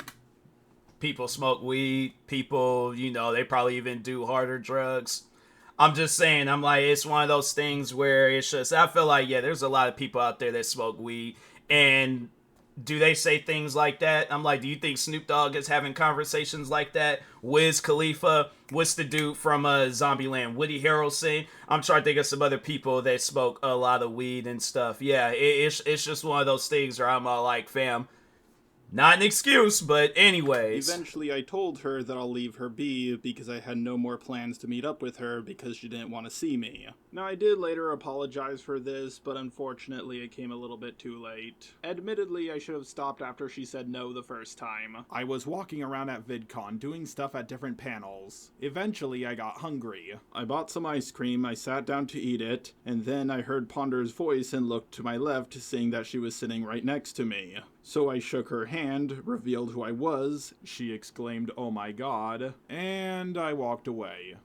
People smoke weed, people, you know, they probably even do harder drugs. I'm just saying, I'm like, it's one of those things where it's just, I feel like, yeah, there's a lot of people out there that smoke weed, and do they say things like that? I'm like, do you think Snoop Dogg is having conversations like that? Wiz Khalifa, what's the dude from Zombieland? Woody Harrelson? I'm trying to think of some other people that smoke a lot of weed and stuff. Yeah, it's just one of those things where I'm all like, fam, not an excuse, but anyways. Eventually I told her that I'll leave her be because I had no more plans to meet up with her because she didn't want to see me. Now I did later apologize for this, but unfortunately it came a little bit too late. Admittedly, I should have stopped after she said no the first time. I was walking around at VidCon doing stuff at different panels. Eventually I got hungry. I bought some ice cream, I sat down to eat it, and then I heard Ponder's voice and looked to my left, seeing that she was sitting right next to me. So I shook her hand, revealed who I was, she exclaimed, "Oh my god," and I walked away.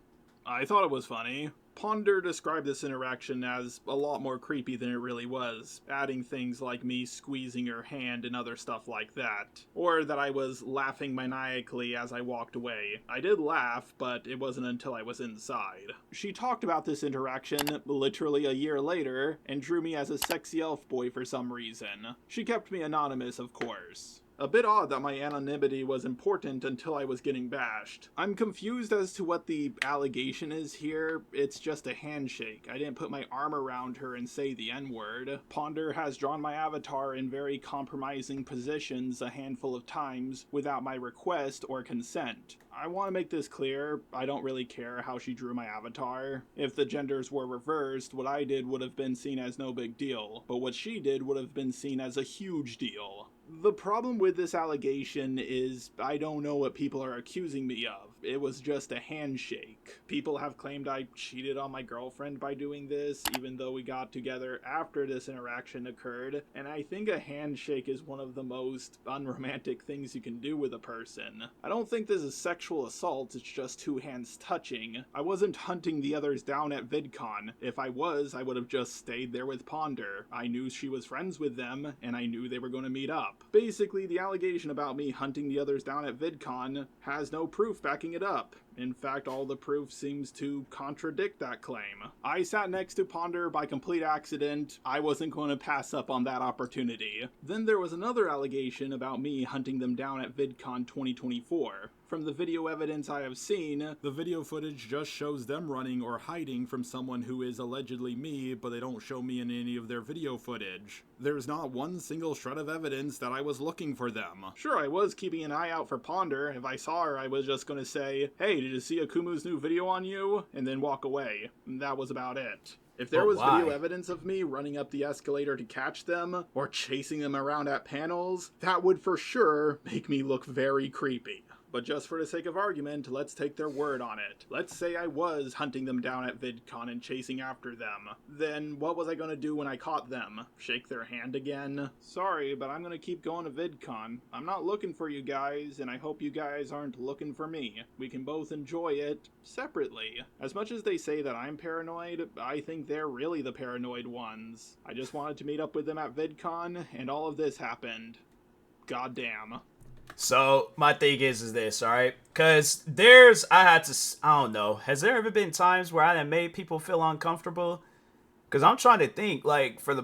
I thought it was funny. Ponder described this interaction as a lot more creepy than it really was, adding things like me squeezing her hand and other stuff like that. Or that I was laughing maniacally as I walked away. I did laugh, but it wasn't until I was inside. She talked about this interaction literally a year later, and drew me as a sexy elf boy for some reason. She kept me anonymous, of course. A bit odd that my anonymity was important until I was getting bashed. I'm confused as to what the allegation is here. It's just a handshake. I didn't put my arm around her and say the N-word. Ponder has drawn my avatar in very compromising positions a handful of times without my request or consent. I want to make this clear, I don't really care how she drew my avatar. If the genders were reversed, what I did would have been seen as no big deal, but what she did would have been seen as a huge deal. The problem with this allegation is I don't know what people are accusing me of. It was just a handshake. People have claimed I cheated on my girlfriend by doing this, even though we got together after this interaction occurred, and I think a handshake is one of the most unromantic things you can do with a person. I don't think this is sexual assault, it's just two hands touching. I wasn't hunting the others down at VidCon. If I was, I would have just stayed there with Ponder. I knew she was friends with them, and I knew they were going to meet up. Basically, the allegation about me hunting the others down at VidCon has no proof backing it up. In fact, all the proof seems to contradict that claim. I sat next to Ponder by complete accident. I wasn't going to pass up on that opportunity. Then there was another allegation about me hunting them down at VidCon 2024. From the video evidence I have seen, the video footage just shows them running or hiding from someone who is allegedly me, but they don't show me in any of their video footage. There's not one single shred of evidence that I was looking for them. Sure, I was keeping an eye out for Ponder. If I saw her, I was just going to say, "Hey, did you see Akumu's new video on you?" and then walk away. And that was about it. If there was video evidence of me running up the escalator to catch them, or chasing them around at panels, that would for sure make me look very creepy. But just for the sake of argument, let's take their word on it. Let's say I was hunting them down at VidCon and chasing after them. Then what was I gonna do when I caught them? Shake their hand again? Sorry, but I'm gonna keep going to VidCon. I'm not looking for you guys, and I hope you guys aren't looking for me. We can both enjoy it separately. As much as they say that I'm paranoid, I think they're really the paranoid ones. I just wanted to meet up with them at VidCon, and all of this happened. Goddamn. So my thing is this, all right? Because I don't know, has there ever been times where I have made people feel uncomfortable? Because I'm trying to think, like, for the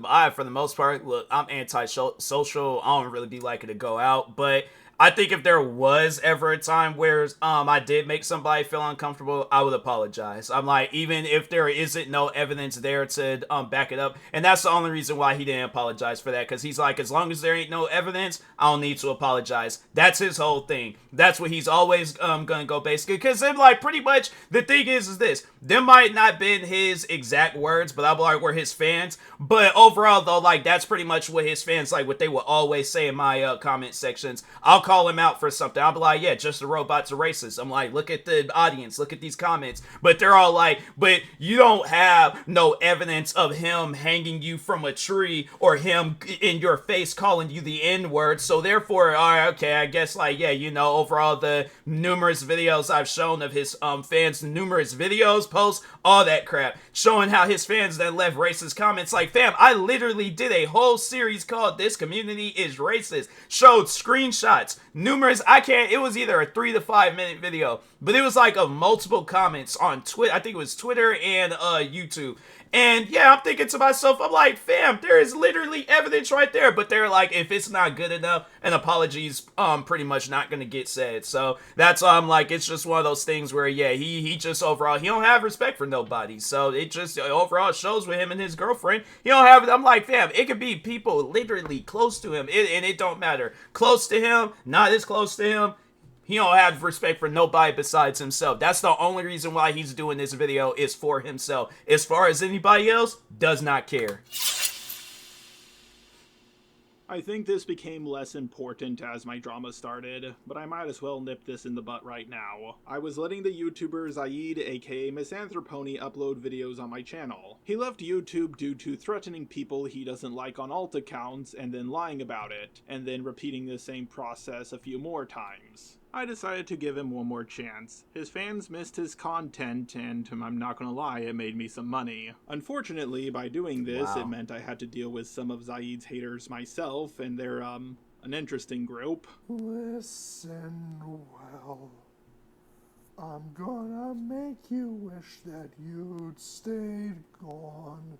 most part, look, I'm anti-social. I don't really be liking to go out, but I think if there was ever a time where I did make somebody feel uncomfortable, I would apologize. I'm like, even if there isn't no evidence there to back it up, and that's the only reason why he didn't apologize for that, because he's like, as long as there ain't no evidence, I don't need to apologize. That's his whole thing. That's what he's always gonna go basically, because then, like, pretty much the thing is this, them might not been his exact words, but I'm like, we're his fans. But overall though, like, that's pretty much what his fans, like, what they will always say in my comment sections. I'll call him out for something. I'll be like, yeah, just the robots are racist. I'm like, look at the audience, look at these comments. But they're all like, but you don't have no evidence of him hanging you from a tree or him in your face calling you the N-word. So therefore, all right, okay, I guess, like, yeah, you know, overall the numerous videos I've shown of his fans, numerous videos, posts, all that crap, showing how his fans that left racist comments. Like, fam, I literally did a whole series called This Community is Racist, showed screenshots, numerous, it was either a 3 to 5 minute video, but it was like of multiple comments on Twitter. I think it was Twitter and YouTube. And yeah, I'm thinking to myself, I'm like, fam, there is literally evidence right there. But they're like, if it's not good enough, an apology's pretty much not gonna get said. So that's why I'm like, it's just one of those things where, yeah, he just overall, he don't have respect for nobody. So it just overall shows with him and his girlfriend. He don't have, I'm like, fam, it could be people literally close to him, and it don't matter. Close to him, not as close to him. He don't have respect for nobody besides himself. That's the only reason why he's doing this video, is for himself. As far as anybody else, does not care. I think this became less important as my drama started, but I might as well nip this in the butt right now. I was letting the YouTuber Zaid, aka Misanthropony, upload videos on my channel. He left YouTube due to threatening people he doesn't like on alt accounts and then lying about it, and then repeating the same process a few more times. I decided to give him one more chance. His fans missed his content, and I'm not gonna lie, it made me some money. Unfortunately, by doing this, It meant I had to deal with some of Zaid's haters myself, and they're, an interesting group. Listen well. I'm gonna make you wish that you'd stayed gone.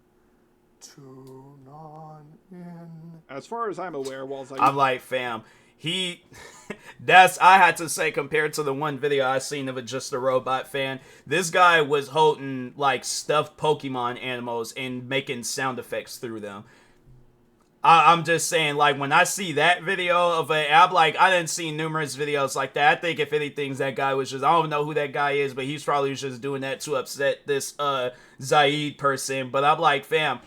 Tune on in. As far as I'm aware, while Zaid... I'm like, fam, I had to say, compared to the one video I seen of just a robot fan, this guy was holding like stuffed Pokemon animals and making sound effects through them. I'm just saying, like, when I see that video of I'm like, I didn't see numerous videos like that. I think if anything, that guy was just, I don't know who that guy is, but he's probably just doing that to upset this Zaid person. But I'm like, fam,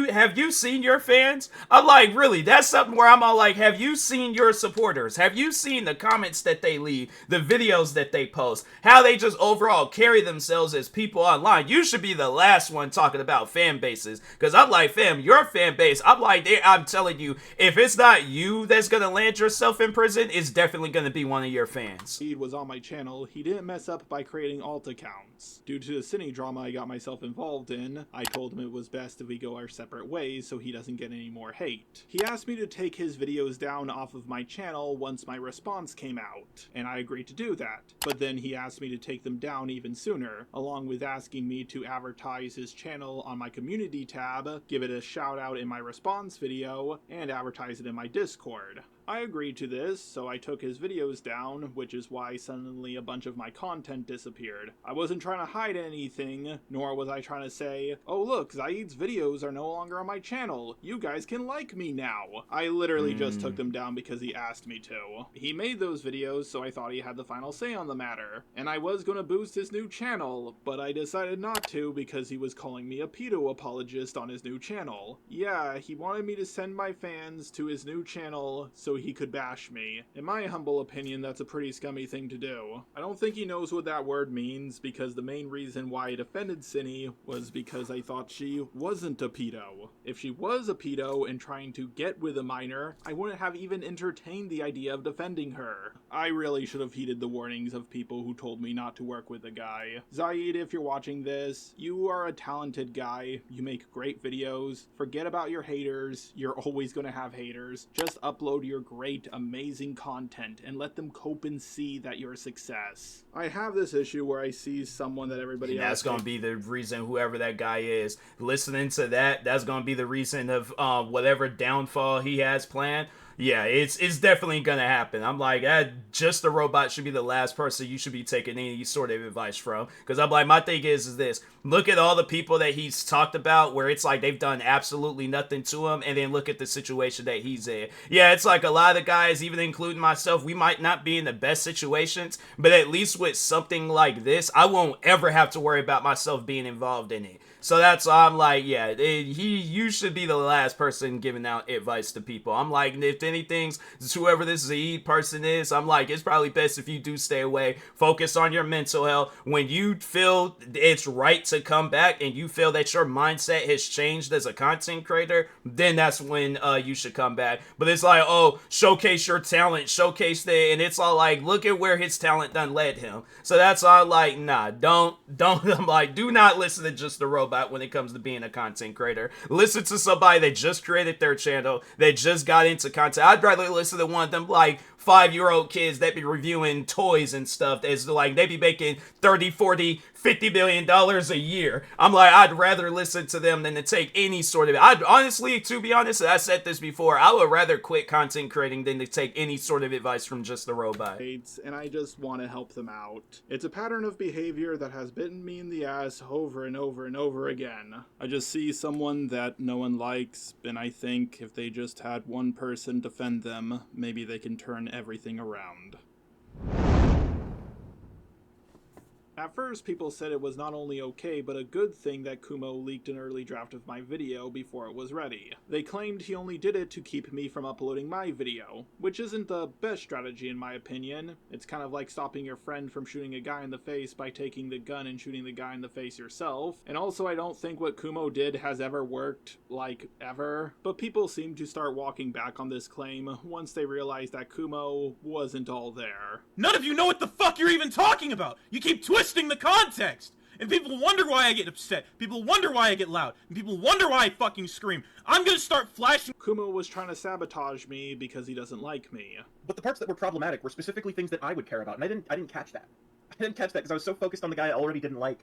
have you seen your fans? I'm like, really, that's something where I'm all like, have you seen your supporters? Have you seen the comments that they leave, the videos that they post, how they just overall carry themselves as people online? You should be the last one talking about fan bases, because I'm like, fam, your fan base, I'm like, I'm telling you, if it's not you that's gonna land yourself in prison, it's definitely gonna be one of your fans. He was on my channel. He didn't mess up by creating alt accounts. Due to the cine drama I got myself involved in, I told him it was best if we go our separate ways so he doesn't get any more hate. He asked me to take his videos down off of my channel once my response came out, and I agreed to do that. But then he asked me to take them down even sooner, along with asking me to advertise his channel on my community tab, give it a shout out in my response video, and advertise it in my Discord. I agreed to this, so I took his videos down, which is why suddenly a bunch of my content disappeared. I wasn't trying to hide anything, nor was I trying to say, oh look, Zaid's videos are no longer on my channel, you guys can like me now. I literally just took them down because he asked me to. He made those videos, so I thought he had the final say on the matter. And I was gonna boost his new channel, but I decided not to because he was calling me a pedo apologist on his new channel. Yeah, he wanted me to send my fans to his new channel so so he could bash me. In my humble opinion, that's a pretty scummy thing to do. I don't think he knows what that word means, because the main reason why I defended Cinny was because I thought she wasn't a pedo. If she was a pedo and trying to get with a minor, I wouldn't have even entertained the idea of defending her. I really should have heeded the warnings of people who told me not to work with the guy. Zaid, if you're watching this, you are a talented guy. You make great videos. Forget about your haters. You're always going to have haters. Just upload your great, amazing content and let them cope and see that you're a success. I have this issue where I see someone that everybody else... That's going to be the reason, whoever that guy is, listening to that, that's going to be the reason of whatever downfall he has planned. Yeah, it's definitely gonna happen. I'm like, just a robot should be the last person you should be taking any sort of advice from. Because I'm like, my thing is this. Look at all the people that he's talked about where it's like they've done absolutely nothing to him, and then look at the situation that he's in. Yeah, it's like a lot of the guys, even including myself, we might not be in the best situations, but at least with something like this, I won't ever have to worry about myself being involved in it. So that's why I'm like, yeah, you should be the last person giving out advice to people. I'm like, if anything's, whoever this Zaid person is, I'm like, it's probably best if you do stay away. Focus on your mental health. When you feel it's right to come back and you feel that your mindset has changed as a content creator, then that's when you should come back. But it's like, oh, showcase your talent, showcase that, and it's all like, look at where his talent done led him. So that's all like, nah, don't. I'm like, do not listen to just the robot when it comes to being a content creator. Listen to somebody that just created their channel, that just got into content. I'd rather listen to one of them like 5-year-old kids that be reviewing toys and stuff. That's like, they be making 30, 40, $50 million a year. I'm like, I'd rather listen to them than to take any sort of... I'd honestly, to be honest, I said this before, I would rather quit content creating than to take any sort of advice from just the robot. And I just want to help them out. It's a pattern of behavior that has bitten me in the ass over and over and over again. I just see someone that no one likes, and I think if they just had one person defend them, maybe they can turn everything around. At first, people said it was not only okay, but a good thing that Kumo leaked an early draft of my video before it was ready. They claimed he only did it to keep me from uploading my video, which isn't the best strategy in my opinion. It's kind of like stopping your friend from shooting a guy in the face by taking the gun and shooting the guy in the face yourself. And also, I don't think what Kumo did has ever worked, like, ever. But people seem to start walking back on this claim once they realize that Kumo wasn't all there. None of you know what the fuck you're even talking about! You keep twisting the context! And people wonder why I get upset, people wonder why I get loud, and people wonder why I fucking scream. I'm gonna start flashing. Kumo was trying to sabotage me because he doesn't like me. But the parts that were problematic were specifically things that I would care about, and I didn't catch that. I didn't catch that because I was so focused on the guy I already didn't like.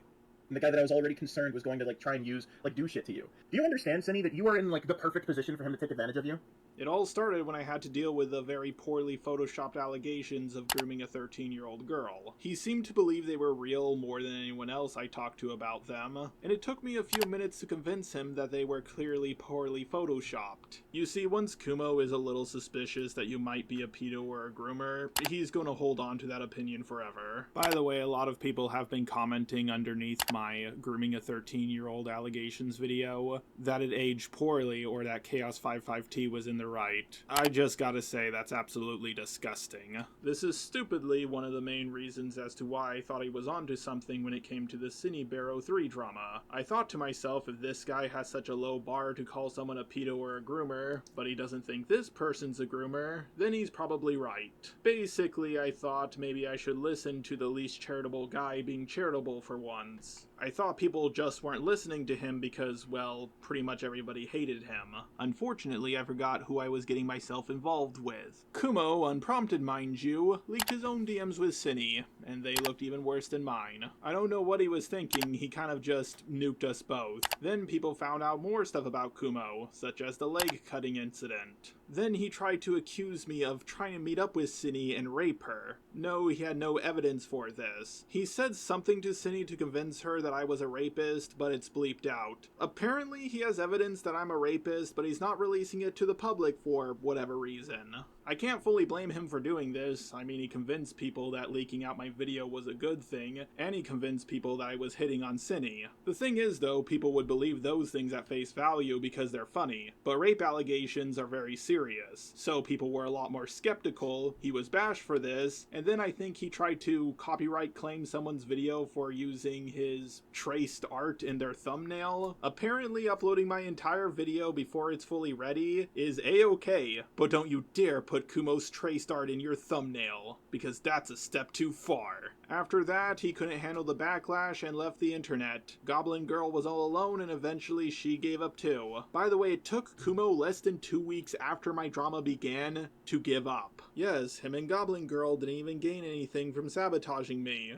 And the guy that I was already concerned was going to, like, try and use, like, do shit to you. Do you understand, Cinny, that you are in, like, the perfect position for him to take advantage of you? It all started when I had to deal with the very poorly photoshopped allegations of grooming a 13-year-old girl. He seemed to believe they were real more than anyone else I talked to about them, and it took me a few minutes to convince him that they were clearly poorly photoshopped. You see, once Kumo is a little suspicious that you might be a pedo or a groomer, he's going to hold on to that opinion forever. By the way, a lot of people have been commenting underneath my grooming a 13-year-old allegations video that it aged poorly or that Chaos55T was in the right. I just gotta say, that's absolutely disgusting. This is stupidly one of the main reasons as to why I thought he was onto something when it came to the Cinny Barrow 3 drama. I thought to myself, if this guy has such a low bar to call someone a pedo or a groomer, but he doesn't think this person's a groomer, then he's probably right. Basically, I thought maybe I should listen to the least charitable guy being charitable for once. I thought people just weren't listening to him because, well, pretty much everybody hated him. Unfortunately, I forgot who I was getting myself involved with. Kumo, unprompted mind you, leaked his own DMs with Cinny, and they looked even worse than mine. I don't know what he was thinking, he kind of just nuked us both. Then people found out more stuff about Kumo, such as the leg cutting incident. Then he tried to accuse me of trying to meet up with Cinny and rape her. No, he had no evidence for this. He said something to Cinny to convince her that I was a rapist, but it's bleeped out. Apparently he has evidence that I'm a rapist, but he's not releasing it to the public for whatever reason. I can't fully blame him for doing this. I mean, he convinced people that leaking out my video was a good thing, and he convinced people that I was hitting on Cinny. The thing is, though, people would believe those things at face value because they're funny, but rape allegations are very serious, so people were a lot more skeptical. He was bashed for this, and then I think he tried to copyright claim someone's video for using his traced art in their thumbnail. Apparently, uploading my entire video before it's fully ready is a-okay, but don't you dare put Kumo's traced art in your thumbnail, because that's a step too far. After that, he couldn't handle the backlash and left the internet. Goblin Girl was all alone and eventually she gave up too. By the way, it took Kumo less than 2 weeks after my drama began to give up. Yes, him and Goblin Girl didn't even gain anything from sabotaging me.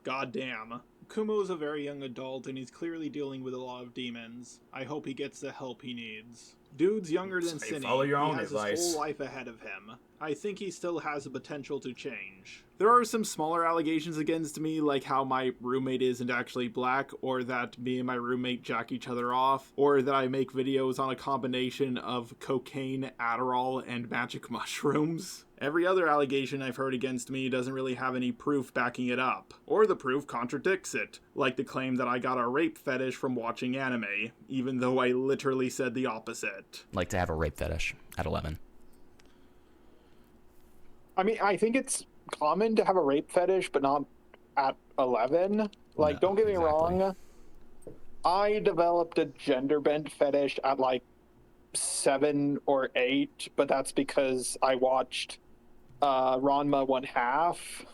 Goddamn. Kumo's a very young adult and he's clearly dealing with a lot of demons. I hope he gets the help he needs. Dude's younger than Cinny. Follow your own he has advice. his whole life ahead of him. I think he still has the potential to change. There are some smaller allegations against me, like how my roommate isn't actually black, or that me and my roommate jack each other off, or that I make videos on a combination of cocaine, Adderall, and magic mushrooms. Every other allegation I've heard against me doesn't really have any proof backing it up, or the proof contradicts it, like the claim that I got a rape fetish from watching anime, even though I literally said the opposite. Like to have a rape fetish at 11. I mean, I think it's common to have a rape fetish, but not at 11. Like, No, don't get me exactly. wrong. I developed a gender bent fetish at like 7 or 8, but that's because I watched Ranma 1/2,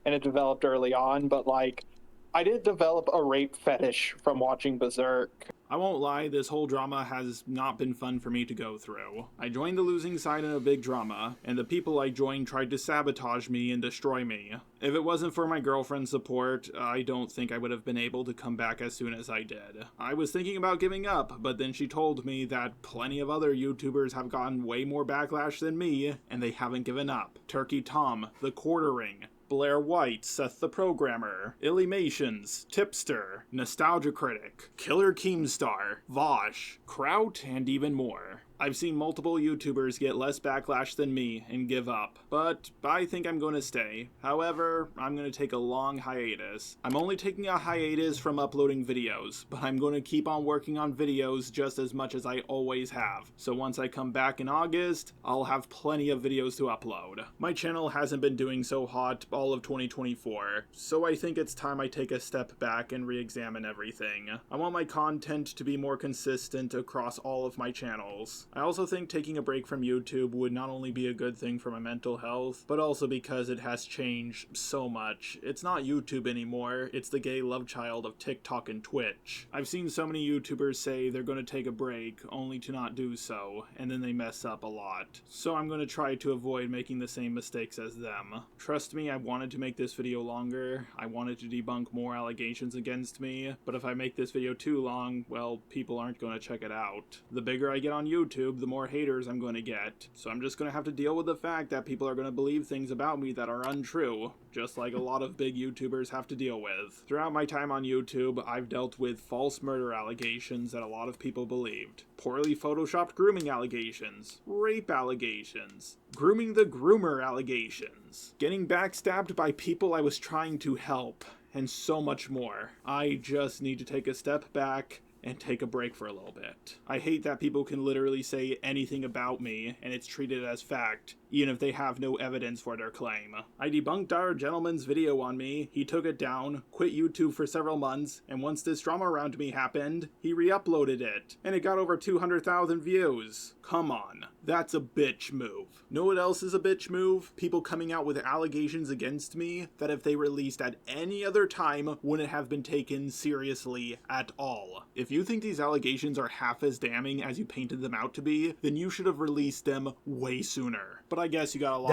and it developed early on. But like, I didn't develop a rape fetish from watching Berserk. I won't lie, this whole drama has not been fun for me to go through. I joined the losing side in a big drama, and the people I joined tried to sabotage me and destroy me. If it wasn't for my girlfriend's support, I don't think I would have been able to come back as soon as I did. I was thinking about giving up, but then she told me that plenty of other YouTubers have gotten way more backlash than me, and they haven't given up. Turkey Tom, The Quartering, Blair White, Seth the Programmer, Illuminations, Tipster, Nostalgia Critic, Killer Keemstar, Vosh, Kraut, and even more. I've seen multiple YouTubers get less backlash than me and give up, but I think I'm going to stay. However, I'm going to take a long hiatus. I'm only taking a hiatus from uploading videos, but I'm going to keep on working on videos just as much as I always have. So once I come back in August, I'll have plenty of videos to upload. My channel hasn't been doing so hot all of 2024, so I think it's time I take a step back and re-examine everything. I want my content to be more consistent across all of my channels. I also think taking a break from YouTube would not only be a good thing for my mental health, but also because it has changed so much. It's not YouTube anymore, it's the gay love child of TikTok and Twitch. I've seen so many YouTubers say they're going to take a break, only to not do so, and then they mess up a lot. So I'm going to try to avoid making the same mistakes as them. Trust me, I wanted to make this video longer, I wanted to debunk more allegations against me, but if I make this video too long, well, people aren't going to check it out. The bigger I get on YouTube, the more haters I'm going to get. So I'm just going to have to deal with the fact that people are going to believe things about me that are untrue, just like a lot of big YouTubers have to deal with. Throughout my time on YouTube, I've dealt with false murder allegations that a lot of people believed, poorly photoshopped grooming allegations, rape allegations, grooming the groomer allegations, getting backstabbed by people I was trying to help, and so much more. I just need to take a step back and take a break for a little bit. I hate that people can literally say anything about me and it's treated as fact, even if they have no evidence for their claim. I debunked our gentleman's video on me, he took it down, quit YouTube for several months, and once this drama around me happened, he re-uploaded it, and it got over 200,000 views. Come on, that's a bitch move. Know what else is a bitch move? People coming out with allegations against me that if they released at any other time wouldn't have been taken seriously at all. If you think these allegations are half as damning as you painted them out to be, then you should have released them way sooner. But I guess you got a lot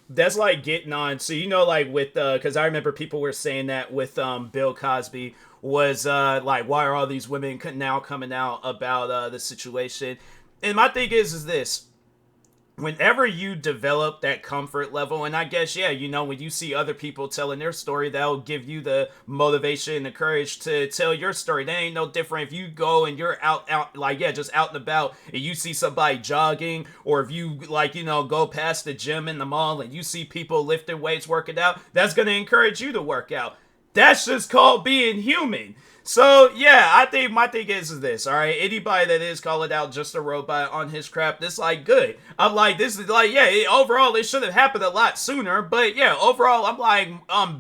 that's like getting on, so you know, like with because I remember people were saying that with Bill Cosby was like, why are all these women now coming out about the situation? And my thing is this: whenever you develop that comfort level, and I guess, yeah, you know, when you see other people telling their story, that'll give you the motivation and the courage to tell your story. That ain't no different if you go and you're out, like, yeah, just out and about, and you see somebody jogging, or if you, like, you know, go past the gym in the mall and you see people lifting weights, working out, that's gonna encourage you to work out. That's just called being human. So, yeah, I think my thing is this, alright? Anybody that is calling out Just a Robot on his crap, this, like, good. I'm like, this is, like, yeah, overall, it should have happened a lot sooner, but, yeah, overall, I'm like,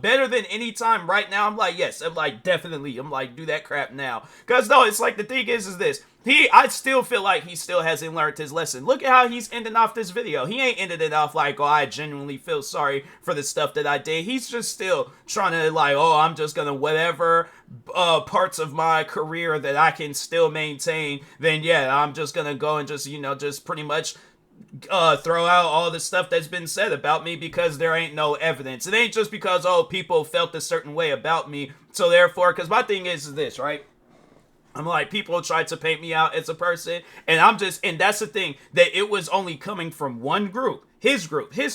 better than any time right now. I'm like, yes, I'm like, definitely, I'm like, do that crap now. Because, no, it's like, the thing is this. I still feel like he still hasn't learned his lesson. Look at how he's ending off this video. He ain't ended it off like, oh, I genuinely feel sorry for the stuff that I did. He's just still trying to, like, oh, I'm just gonna whatever parts of my career that I can still maintain, then yeah, I'm just gonna go and just, you know, just pretty much throw out all the stuff that's been said about me because there ain't no evidence. It ain't just because, oh, people felt a certain way about me, so therefore, because my thing is this, right? I'm like, people tried to paint me out as a person, and that's the thing, that it was only coming from one group, his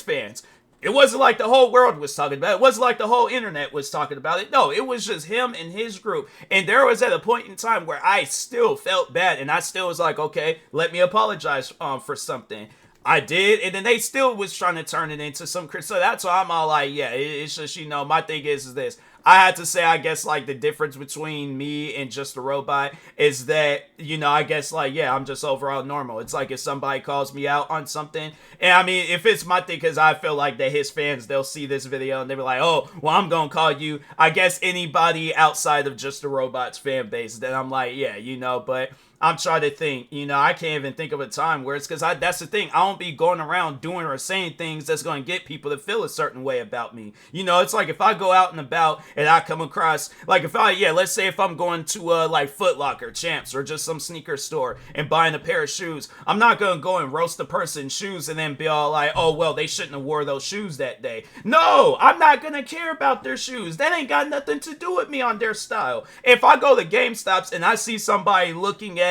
fans. It wasn't like the whole world was talking about it. It wasn't like the whole internet was talking about it. No, it was just him and his group. And there was at a point in time where I still felt bad, and I still was like, okay, let me apologize for something. I did, and then they still was trying to turn it into some... So that's why I'm all like, yeah, it's just, you know, my thing is this. I had to say, I guess, like, the difference between me and Just a Robot is that, you know, I guess, like, yeah, I'm just overall normal. It's like if somebody calls me out on something, and I mean, if it's my thing, because I feel like that his fans, they'll see this video and they'll be like, oh, well, I'm gonna call you, I guess, anybody outside of Just a Robot's fan base. Then I'm like, yeah, you know, but... I'm trying to think, you know, I can't even think of a time where it's because that's the thing. I don't be going around doing or saying things that's going to get people to feel a certain way about me. You know, it's like if I go out and about and I come across, like let's say if I'm going to like Foot Locker, Champs, or just some sneaker store and buying a pair of shoes, I'm not going to go and roast the person's shoes and then be all like, oh, well, they shouldn't have wore those shoes that day. No, I'm not going to care about their shoes. That ain't got nothing to do with me on their style. If I go to GameStops and I see somebody looking at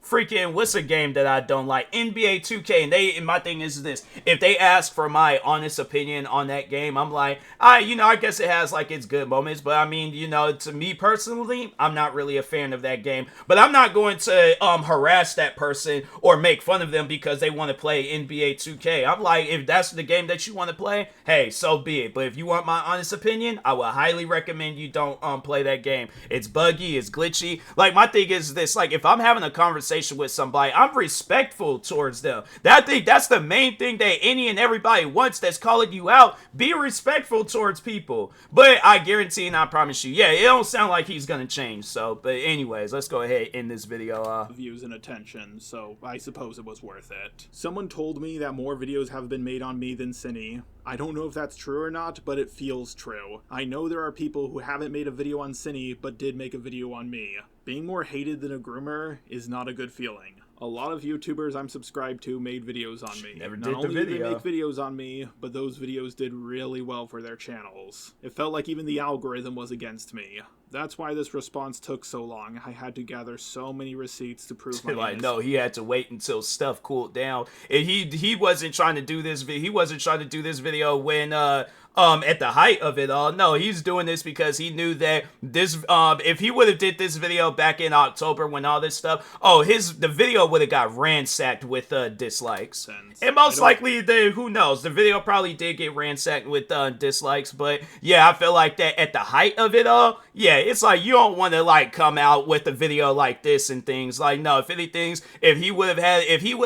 freaking, what's a game that I don't like? NBA 2K, and my thing is this, if they ask for my honest opinion on that game, I'm like, you know, I guess it has, like, its good moments, but I mean, you know, to me personally, I'm not really a fan of that game, but I'm not going to, harass that person or make fun of them because they want to play NBA 2K. I'm like, if that's the game that you want to play, hey, so be it, but if you want my honest opinion, I would highly recommend you don't, play that game. It's buggy, it's glitchy. Like, my thing is this, like, if I'm having a conversation with somebody, I'm respectful towards them. That's the main thing that any and everybody wants that's calling you out. Be respectful towards people. But I guarantee and I promise you, yeah, it don't sound like he's gonna change. So, but anyways, let's go ahead and end this video. Views and attention, so I suppose it was worth it. Someone told me that more videos have been made on me than Cine. I don't know if that's true or not, but it feels true. I know there are people who haven't made a video on Cine, but did make a video on me. Being more hated than a groomer is not a good feeling. A lot of YouTubers I'm subscribed to made videos on me. Not only did they make videos on me, but those videos did really well for their channels. It felt like even the algorithm was against me. That's why this response took so long. I had to gather so many receipts to prove my innocence. No, he had to wait until stuff cooled down. And he wasn't trying to do this video when at the height of it all. No, he's doing this because he knew that this if he would have did this video back in October when all this stuff, the video would have got ransacked with dislikes. And most likely, who knows, the video probably did get ransacked with dislikes, but yeah, I feel like that at the height of it all, yeah, it's like you don't want to like come out with a video like this and things. Like, no, if anything, if he would have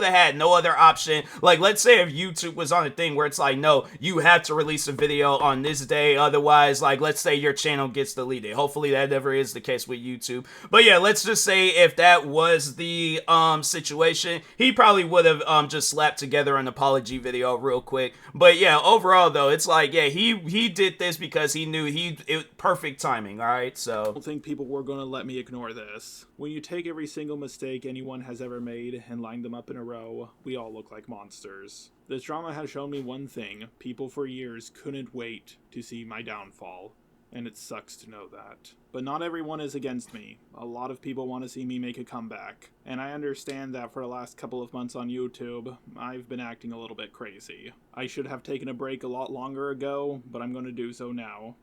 had no other option, like let's say if YouTube was on a thing where it's like, no, you have to release a video on this day, otherwise, like, let's say your channel gets deleted. Hopefully that never is the case with YouTube. But yeah, let's just say if that was the situation, he probably would have just slapped together an apology video real quick. But yeah, overall though, it's like, yeah, he did this because he knew perfect timing, alright? So I don't think people were gonna let me ignore this. When you take every single mistake anyone has ever made and line them up in a row, we all look like monsters. This drama has shown me one thing: people for years couldn't wait to see my downfall. and it sucks to know that. But not everyone is against me. A lot of people want to see me make a comeback, and I understand that for the last couple of months on YouTube, I've been acting a little bit crazy. I should have taken a break a lot longer ago, but I'm going to do so now.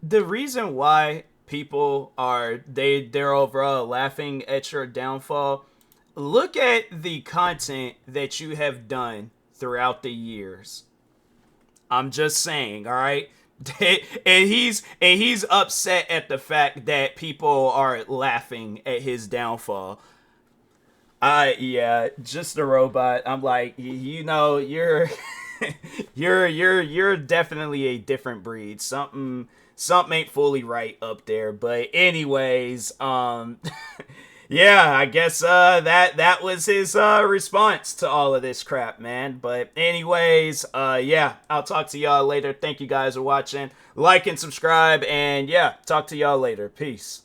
The reason why people they're overall laughing at your downfall, look at the content that you have done throughout the years. I'm just saying, all right? and he's upset at the fact that people are laughing at his downfall. Yeah, just a robot. I'm like, you know, you're you're definitely a different breed. Something ain't fully right up there. But anyways, yeah, I guess that was his response to all of this crap, man. But anyways, yeah, I'll talk to y'all later. Thank you guys for watching. Like and subscribe, and yeah, talk to y'all later. Peace.